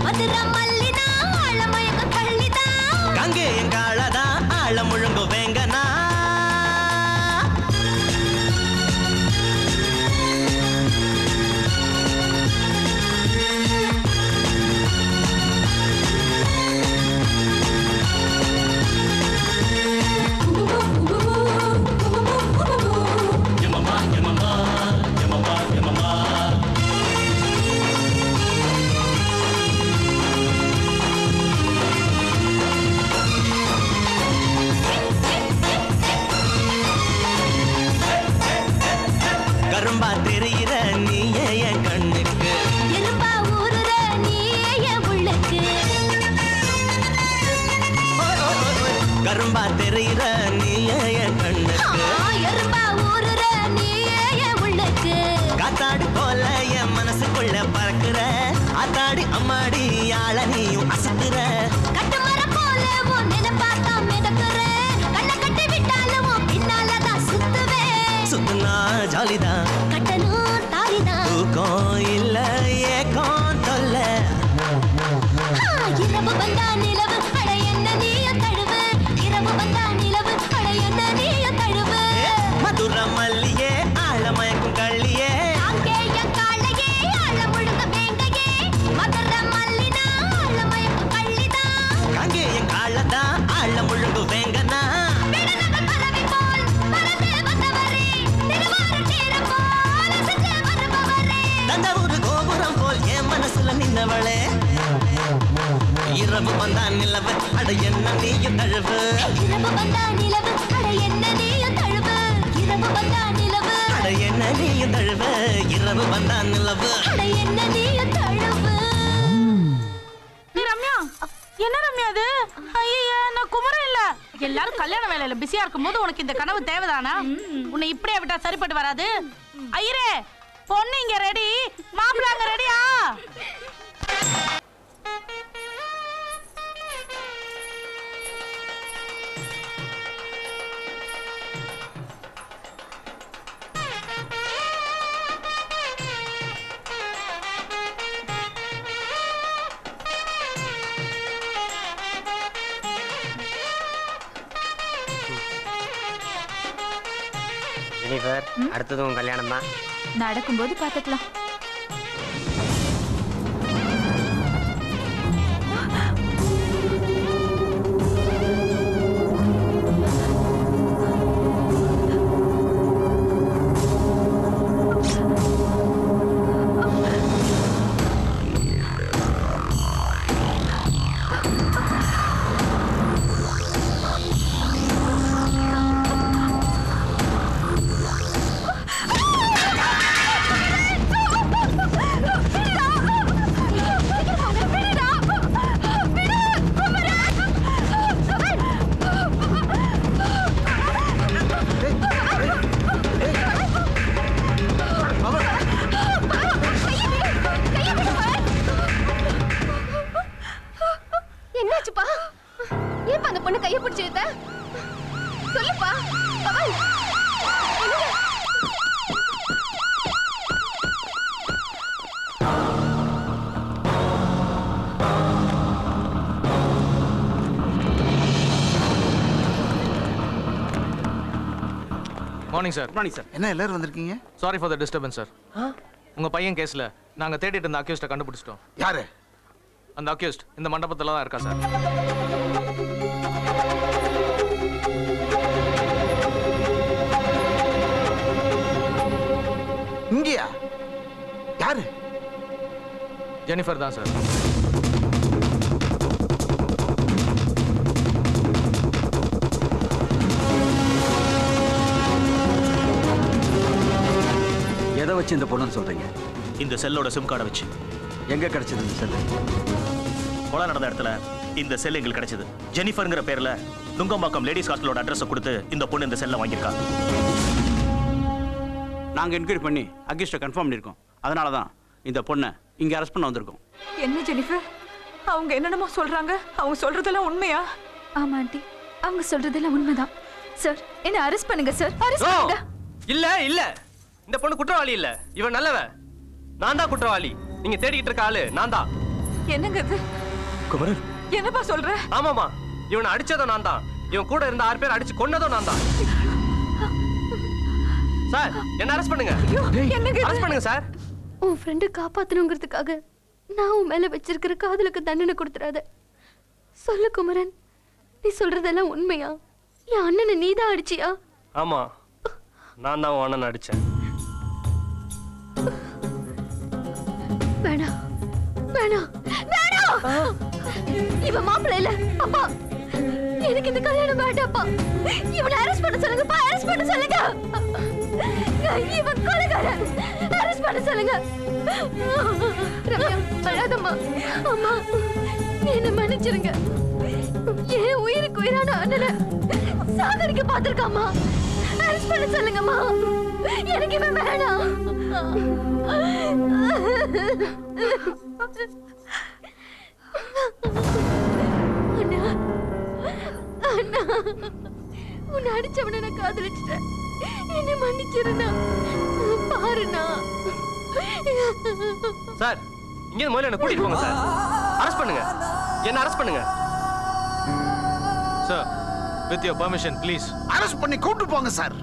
Speaker 19: மதுரை மல்லினா ஆழமயங்க கள்ளிதா
Speaker 3: கங்கே எங்காளதா ஆழ முழுங்கு வேங்கனா கரும்பா தெரிகிற நீயே என் கண்ணுக்கு
Speaker 19: எறும்பா ஊறுற நீயே என் உள்ளுக்கு
Speaker 3: கரும்பா தெரிகிற நீயே என் கண்ணுக்கு
Speaker 19: எறும்பா ஊறுற நீயே என் உள்ளுக்கு
Speaker 3: காத்தாடி போல என் மனசுக்குள்ள பறக்குற ஆத்தாடி அம்மாடி ஆள நீயும் அசத்துற
Speaker 19: கட்டுமரம் போல உன் நினைப்பாத்தா மிதக்குற கண்ணை கட்டி விட்டாலும் உன் பின்னாலதான் சுத்துவேன்
Speaker 3: சுத்துனா ஜாலிதான்
Speaker 19: கட்டணும் தாலிதான்
Speaker 3: தூக்கம் இல்ல ஏக்கம் தொல்ல
Speaker 19: இரவு வந்தா நிலவு அட என்ன நீயும் தழுவு இரவு வந்தா நிலவு அட என்ன நீயும் தழுவு
Speaker 3: மதுரை மல்லியே ஆழமயக்கும் கள்ளியே
Speaker 19: அங்கே என் காளையே ஆழ முழுங்க வேங்கையே மதுரை மல்லினா ஆழமயக்கும் கள்ளிதான்
Speaker 3: கங்கே என் காலதா ஆழ முழுங்கு வேங்கனா
Speaker 19: விடநகர் பறவை போல் பறந்து வந்தவரே திருவாரூர் தீரம் போல் அசைஞ்சு வருபவரே
Speaker 3: தஞ்சாவூர் கோபுரம் போல் என் மனசுல நின்னவளே இரவு வந்தா நிலவு அட என்ன நீயும் தழுவு
Speaker 19: இரவு வந்தா நிலவு அட என்ன நீயும் தழுவு இரவு வந்தா நிலவு
Speaker 3: அட என்ன நீயும் தழுவு இரவு வந்தா நிலவு
Speaker 19: அட என்ன நீயும் தழுவு
Speaker 15: நீ ரம்யா என்ன ரம்யா அது ஐயா நான் குமரன் இல்ல எல்லாரும் கல்யாண வேலையில பிஸியா இருக்கும்போது உனக்கு இந்த கனவு தேவைதானா உன்னை இப்படியே விட்டா சரிப்பட்டு வராது ஐயரே பொண்ணு இங்க ரெடி, மாப்பிள்ளை அங்க ரெடியா?
Speaker 16: ஜெனிஃபர், அடுத்தது உன் கல்யாணம் தான்.
Speaker 13: நடக்கும்போது பார்த்துக்கலாம்.
Speaker 12: என்னாச்சுப்பா? ஏன்பா அந்த பொண்ணு கையை பிடிச்சி இழுத்த? சொல்லுப்பா Kamal.
Speaker 14: Morning sir.
Speaker 6: Morning sir. என்ன எல்லாரும் வந்திருக்கீங்க?
Speaker 14: Sorry for the disturbance sir. உங்க பையன் கேஸ்ல நாங்க தேடிட்டு இருந்த அக்யூஸ்ட கண்டுபிடிச்சிட்டோம்.
Speaker 6: யாரு?
Speaker 14: அந்த அக்யூஸ்ட் இந்த மண்டபத்துல தான் இருக்கா சார்.
Speaker 6: இங்கயா? யாரு?
Speaker 14: ஜெனிஃபர் தான் சார்.
Speaker 10: எதை வச்சு இந்த பொண்ணுன்னு சொல்றீங்க?
Speaker 9: இந்த செல்லோட சிம் கார்டை வச்சு.
Speaker 10: எங்க கிடைச்சது இந்த செல்லு?
Speaker 9: கொலை நடந்த இடத்துல இந்த செல் எங்களுக்கு கிடைச்சது. ஜெனிஃபர்ங்கிற பேர்ல நுங்கம்பாக்கம் லேடிஸ் ஹாஸ்டலோட அட்ரஸை கொடுத்து இந்த பொண்ணு இந்த செல்லை வாங்கியிருக்கா.
Speaker 20: நாங்க என்கொயரி பண்ணி அக்யூஸ்ட கன்ஃபார்ம் பண்ணியிருக்கோம். அதனால தான் இந்த பொண்ணை இங்க அரெஸ்ட் பண்ண வந்திருக்கோம்.
Speaker 18: என்ன ஜெனிஃபர், அவங்க என்னென்னமோ சொல்றாங்க, அவங்க சொல்றதெல்லாம் உண்மையா?
Speaker 13: ஆமா ஆண்டி, அவங்க சொல்றதெல்லாம் உண்மைதான். சார் என்ன அரெஸ்ட் பண்ணுங்க சார், அரெஸ்ட் பண்ணுங்க.
Speaker 4: இல்ல இல்ல, இந்த பொண்ணு குற்றவாளி இல்ல, இவன் நல்லவன். நான் தான் குற்றவாளி. நீங்க தேடிக்கிட்டு இருக்க ஆளு நான் தான்.
Speaker 18: என்னங்க இது?
Speaker 4: குமரன்,
Speaker 18: என்னப்பா சொல்ற?
Speaker 4: ஆமாமா, இவனை அடிச்சதும் நான் தான். இவன் கூட இருந்த 6 பேர் அடிச்சு கொன்னதும் நான் தான். சார் என்ன அரெஸ்ட் பண்ணுங்க. அரெஸ்ட் பண்ணுங்க சார்.
Speaker 12: உன் ஃப்ரெண்டு காப்பாத்தணுங்கிறதுக்காக நான் உன் மேல வச்சிருக்கிற காதலுக்கு தண்டனை கொடுத்துறாத. சொல்லு குமரன், நீ சொல்றதெல்லாம் உண்மையா? என் அண்ணனை நீதான் அடிச்சியா?
Speaker 4: ஆமா, நான் தான் உன் அண்ணன் அடிச்சேன்.
Speaker 12: வேணாம் வேணாம் வேணாம், இவன் மாப்பிள்ளை இல்ல அப்பா. எனக்கு இந்த கல்யாணம் வேண்டாப்பா. இவனை அரெஸ்ட் பண்ண சொல்லுங்கப்பா, அரெஸ்ட் பண்ண சொல்லுங்க. இவன் கொலைகாரன், அரெஸ்ட் பண்ண சொல்லுங்க. ரம்யா அழாதம்மா. அம்மா என்ன மன்னிச்சிருங்க. என் உயிருக்கு உயிரான அண்ணனை சாகடிக்க பார்த்திருக்காமா. அரெஸ்ட் பண்ண சொல்லுங்கம்மா. எனக்கு இவன் வேணாம். அண்ணா அண்ணா, உன்னை அடிச்சவனை நான் காதலிச்சிட்டேன். என்ன மன்னிச்சிருண்ணா. பாருண்ணா.
Speaker 4: சார் இங்க முதல்ல என்ன கூட்டிட்டு போங்க சார். அரெஸ்ட் பண்ணுங்க, என்ன அரெஸ்ட் பண்ணுங்க
Speaker 14: sir. With your permission please.
Speaker 6: Arrest பண்ணி கூட்டு போங்க சார்.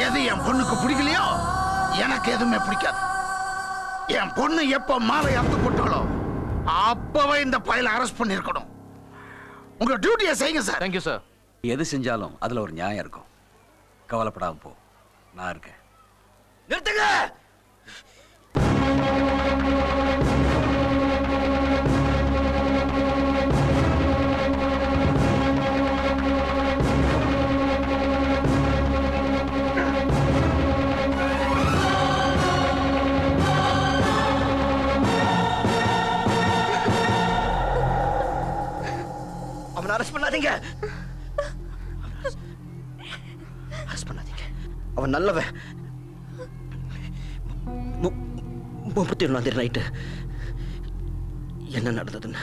Speaker 6: எது என் பொண்ணுக்கு பிடிக்கலையோ எனக்கு எதுவுமே பிடிக்காது. என் பொண்ணு எப்ப மாலை அறுத்து போட்டாலோ அப்பவே இந்த பையலை அரெஸ்ட் பண்ணிருக்கணும். உங்க டியூட்டியை செய்யுங்க சார்.
Speaker 14: Thank you sir.
Speaker 10: எது செஞ்சாலும் அதுல ஒரு நியாயம் இருக்கும். கவலைப்படாம போ, நான் இருக்கேன்.
Speaker 2: நிறுத்துங்க. அவனை அரெஸ்ட் பண்ணாதீங்க. அரெஸ்ட் பண்ணாதீங்க. அவன் நல்லவன். 31 நைட்டு என்ன நடந்ததுன்னு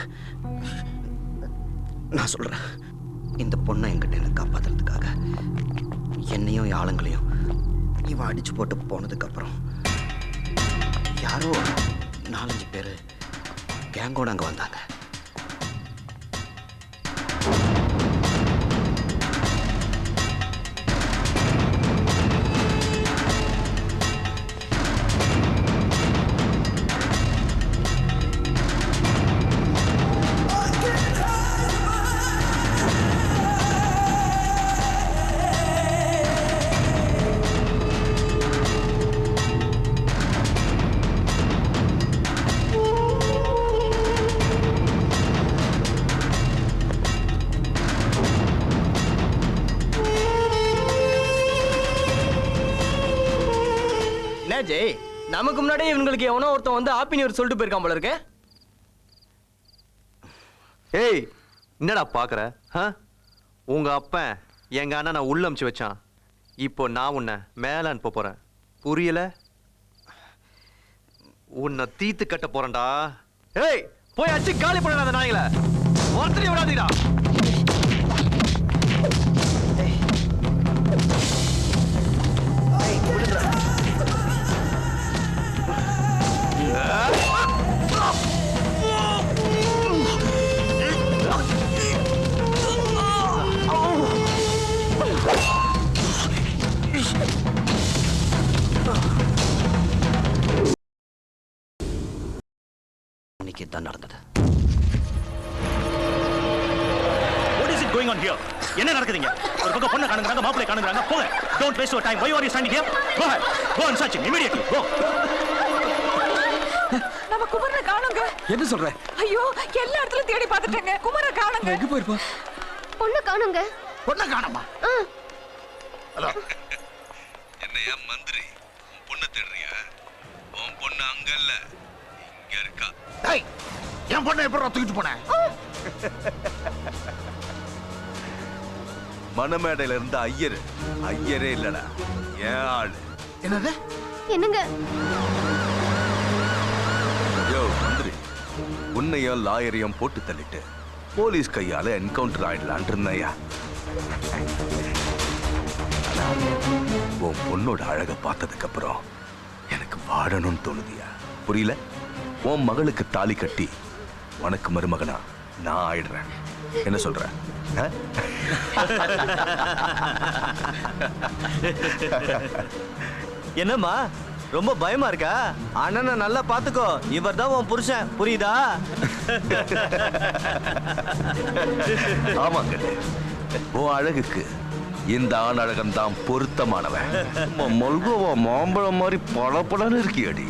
Speaker 2: நான் சொல்றேன். இந்த பொண்ணை என்கிட்ட என்ன காப்பாத்துறதுக்காக என்னையும் ஆளுங்களையும் இவன் அடிச்சு போட்டு போனதுக்கு அப்புறம் யாரோ 4-5 பேர் கேங்கோட அங்க வந்தாங்க.
Speaker 4: ஜெய், நமக்கு முன்னாடியே இவங்களுக்கு எவனோ ஒருத்தன் வந்து ஹாப்பி நியூ இயர் சொல்லிட்டு போயிருக்கான் போல இருக்கு.
Speaker 21: ஏய், என்னடா பாக்குற? உங்க அப்பன் எங்க அண்ணன் நான் உள்ள அமுச்சு வச்சான். இப்போ நான் உன்னை மேல அனுப்ப போறேன். புரியல? உன்னை தீத்து கட்ட போறேன்டா. ஏய், போய் அடிச்சு காலி பண்ண அந்த நாய்களை ஒருத்தரையும் விடாதீடா.
Speaker 2: இன்னைக்கு தான் நடந்தது.
Speaker 9: What is it going on here? என்ன நடக்குதுங்க? ஒரு பக்கம் பொண்ணை காணுங்கறாங்க, மாப்பிளை காணுங்கறாங்க. போங்க. Don't waste your time. Why are you standing here? Go ahead. Go and search him immediately. Go.
Speaker 18: நம்ம குமரனை காணோங்க.
Speaker 10: என்ன சொல்ற?
Speaker 18: ஐயோ, எல்லா இடத்துலயும் தேடி பார்த்துட்டேங்க. குமரனை காணோங்க.
Speaker 10: எங்க போயிருப்பா?
Speaker 12: பொண்ணு காணோங்க.
Speaker 6: பொண்ணை காணோமா? ஹலோ.
Speaker 1: என்னையா மந்திரி, உன் பொண்ணை தேடுறியா? உன் பொண்ணு அங்க இல்ல, இங்க இருக்கா.
Speaker 6: டேய், என் பொண்ணை எப்பறா தூக்கிட்டு போன?
Speaker 1: மணமேடையில இருந்த ஐயரே இல்லடா, ஏன் ஆளு.
Speaker 6: என்னது?
Speaker 12: என்னங்க?
Speaker 1: யோ மந்திரி, உன்னையும் லாயரையும் போட்டு தள்ளிட்டு போலீஸ் கையால என்கவுண்டர் ஆயிடலான் இருந்தையா. உன் பொண்ணோட அழக பார்த்ததுக்கு அப்புறம் எனக்கு வாழணும்னு தோணுதியா? புரியல? உன் மகளுக்கு தாலி கட்டி உனக்கு மருமகனா நான் ஆயிடுறேன். என்ன சொல்ற?
Speaker 21: என்னம்மா ரொம்ப பயமா இருக்கா? அண்ணனை நல்லா பாத்துக்கோ, இவர் தான் உன் புருஷன், புரியுதா?
Speaker 1: ஆமாங்க, உன் அழகுக்கு இந்த ஆண் அழகன் தான் பொருத்தமானவன். மல்கோவா மாம்பழம் மாதிரி பளபளன்னு இருக்கியடி.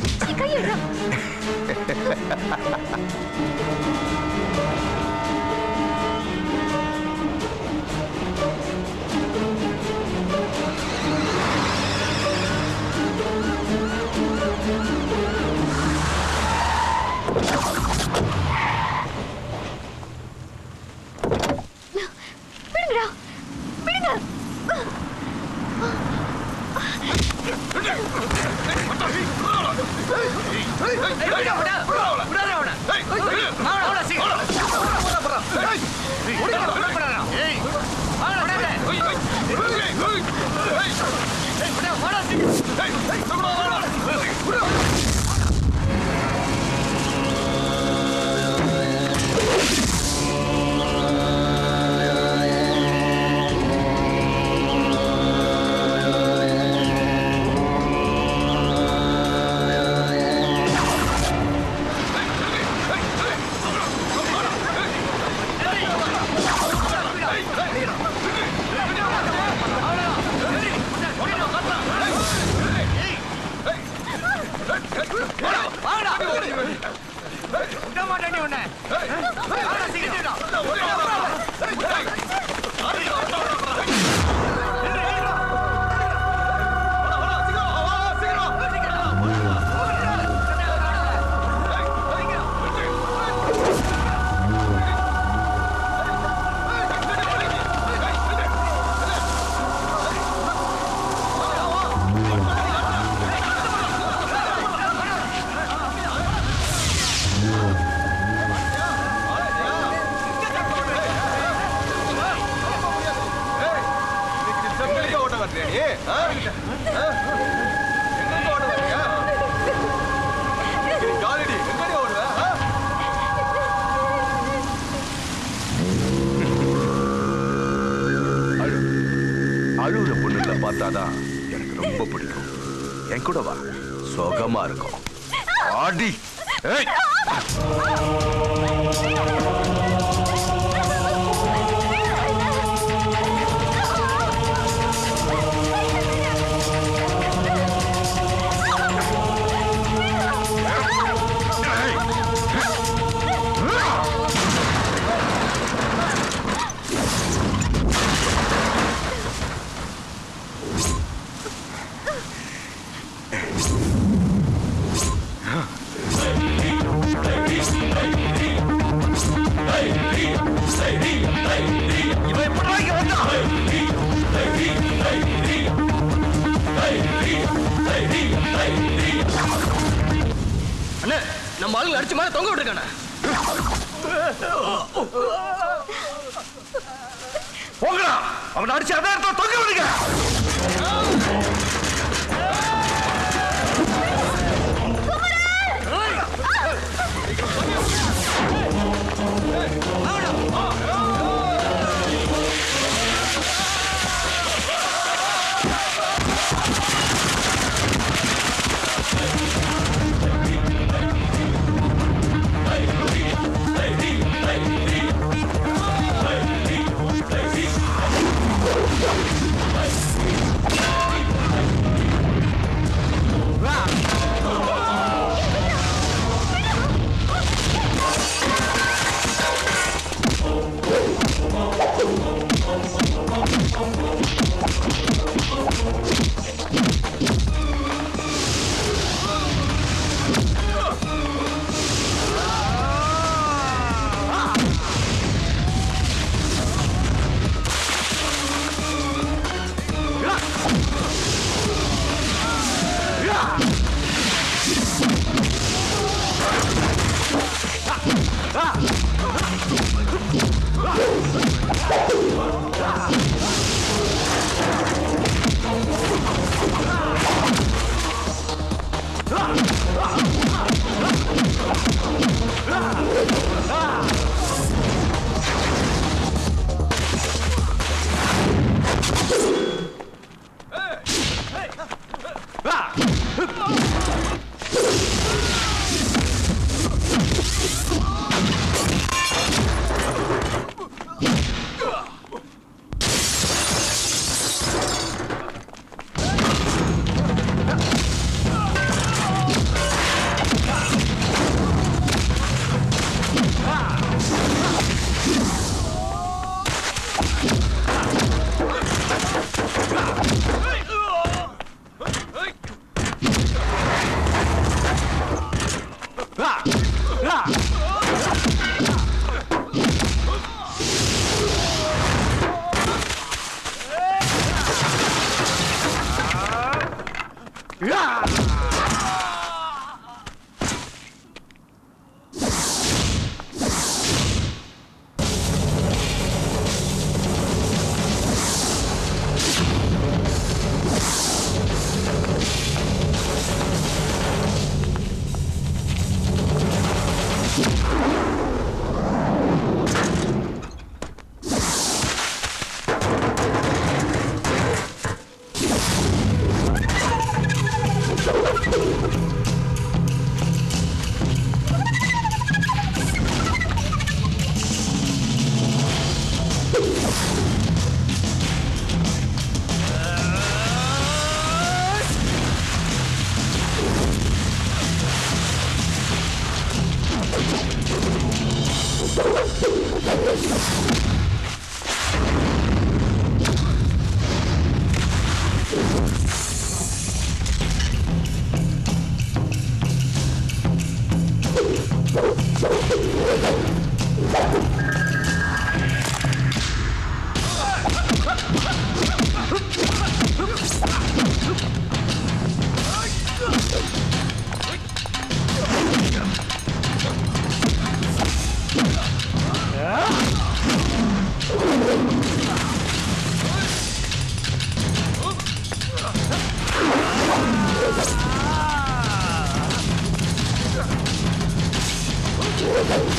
Speaker 1: பார்த்தாதான் எனக்கு ரொம்ப பிடிக்கும். என் கூட வா, சுகமா இருக்கும். ஆடி ஏய்
Speaker 4: அண்ணே, நம்ம ஆளுங்க அடிச்சு மேல தொங்க விட்டுருக்கானே.
Speaker 1: போங்கடா, அவனை அடிச்சு அதே இடத்துல தொங்க விடுங்க.
Speaker 19: Ah!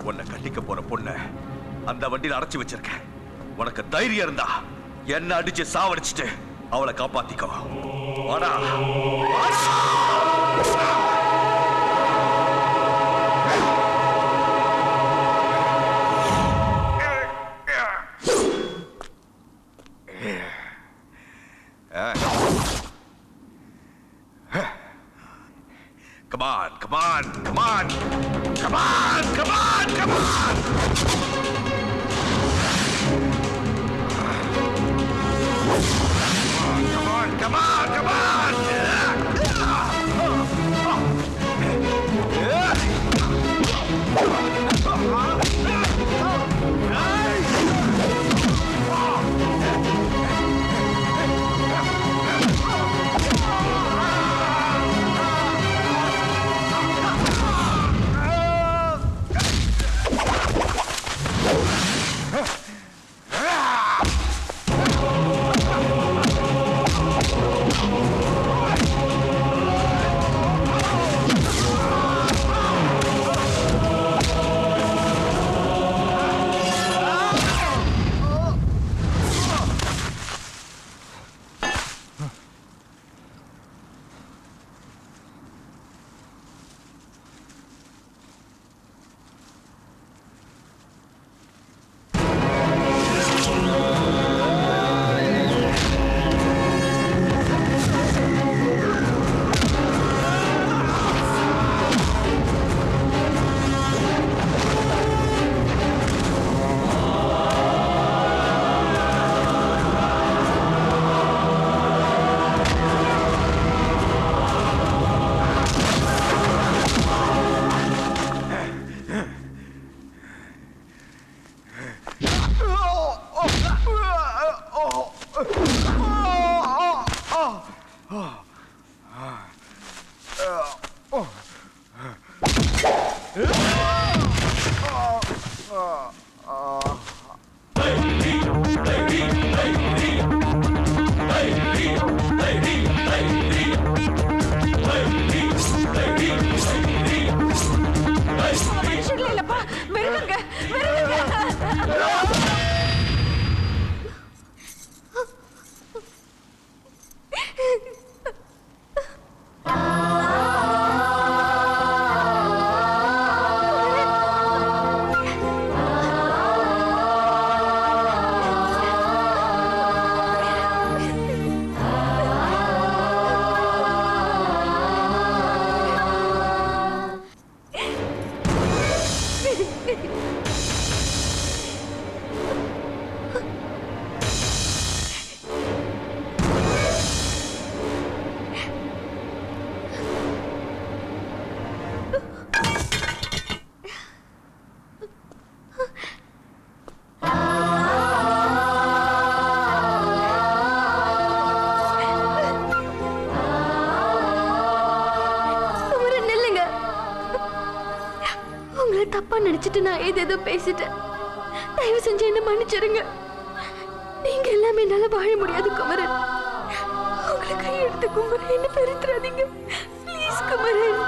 Speaker 1: உன்னை கட்டிக்க போற பொண்ண அந்த வண்டியில அடைச்சு வச்சிருக்கேன். உனக்கு தைரியம் இருந்தா என்ன அடிச்சு சாவடிச்சுட்டு அவளை காப்பாத்திக்கோ. வாடா. Come on, come on, come on, come on, come on, come on. Come on, come on, come on.
Speaker 18: மனுஷங்களே இல்லப்பா, மிருகங்க, மிருகங்க.
Speaker 12: தப்பா நினைச்சிட்டு நான் ஏதேதோ பேசிட்டேன். தயவு செஞ்சு என்ன மன்னிச்சிருங்க. நீங்க எல்லாமே என்னால வாழ முடியாது குமரன். உங்களை கையெடுத்து குமரன், என்ன பெருத்துறாதீங்க ப்ளீஸ் குமரன்.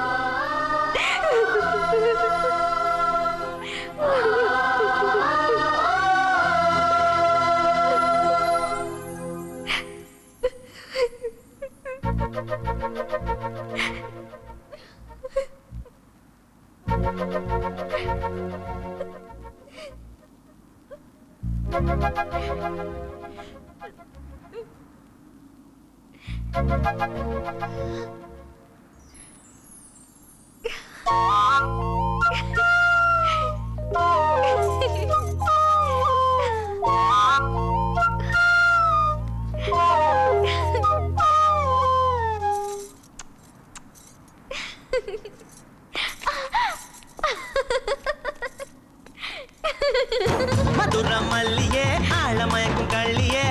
Speaker 3: மதுர மல்லியே ஆழமயக்கும் கள்ளியே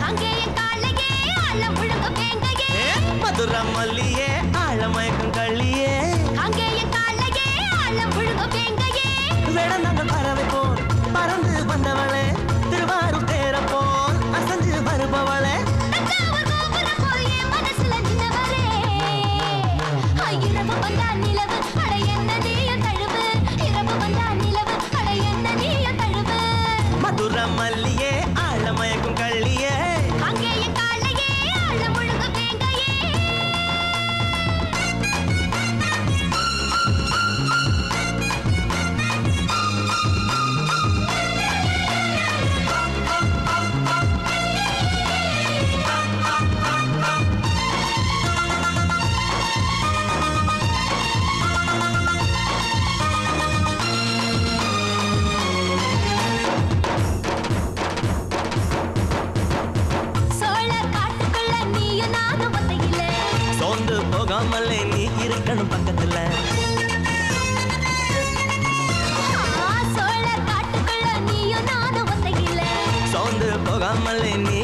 Speaker 19: அங்கேயே காலையே ஆழ முழுங்க வேங்கையே
Speaker 3: மதுர மல்லியே ஆழமயக்கும் கள்ளியே
Speaker 19: அங்கேயே காலையே ஆழ முழுங்க வேங்கையே
Speaker 3: வேடந்தாங்க பறவை போல் பறந்து வந்தவளே திருவாரூர் தேர போல் அசஞ்சு வருபவளே
Speaker 19: தஞ்சாவூர் கோபுரம் போல் என் மனசுல நின்னவரே இரவு வந்தா நிலவு அட என்ன நீய தழுவு இரவு வந்தா நிலவு அட என்ன நீய தழுவு
Speaker 3: மதுர மல்லியே ஆழமயக்கும் கள்ளியே
Speaker 19: அங்கேயே காலையே ஆழ முழுங்க வேங்கையே சோழ காட்டுக்குள்ள நீயும் நானும் ஒத்தையில
Speaker 3: சோர்ந்து போகாமலே நீ இருக்கணும் பக்கத்துல
Speaker 19: சோழ காட்டுக்குள்ள நீயும் நானும் ஒத்தையில
Speaker 3: சோர்ந்து போகாமலே நீ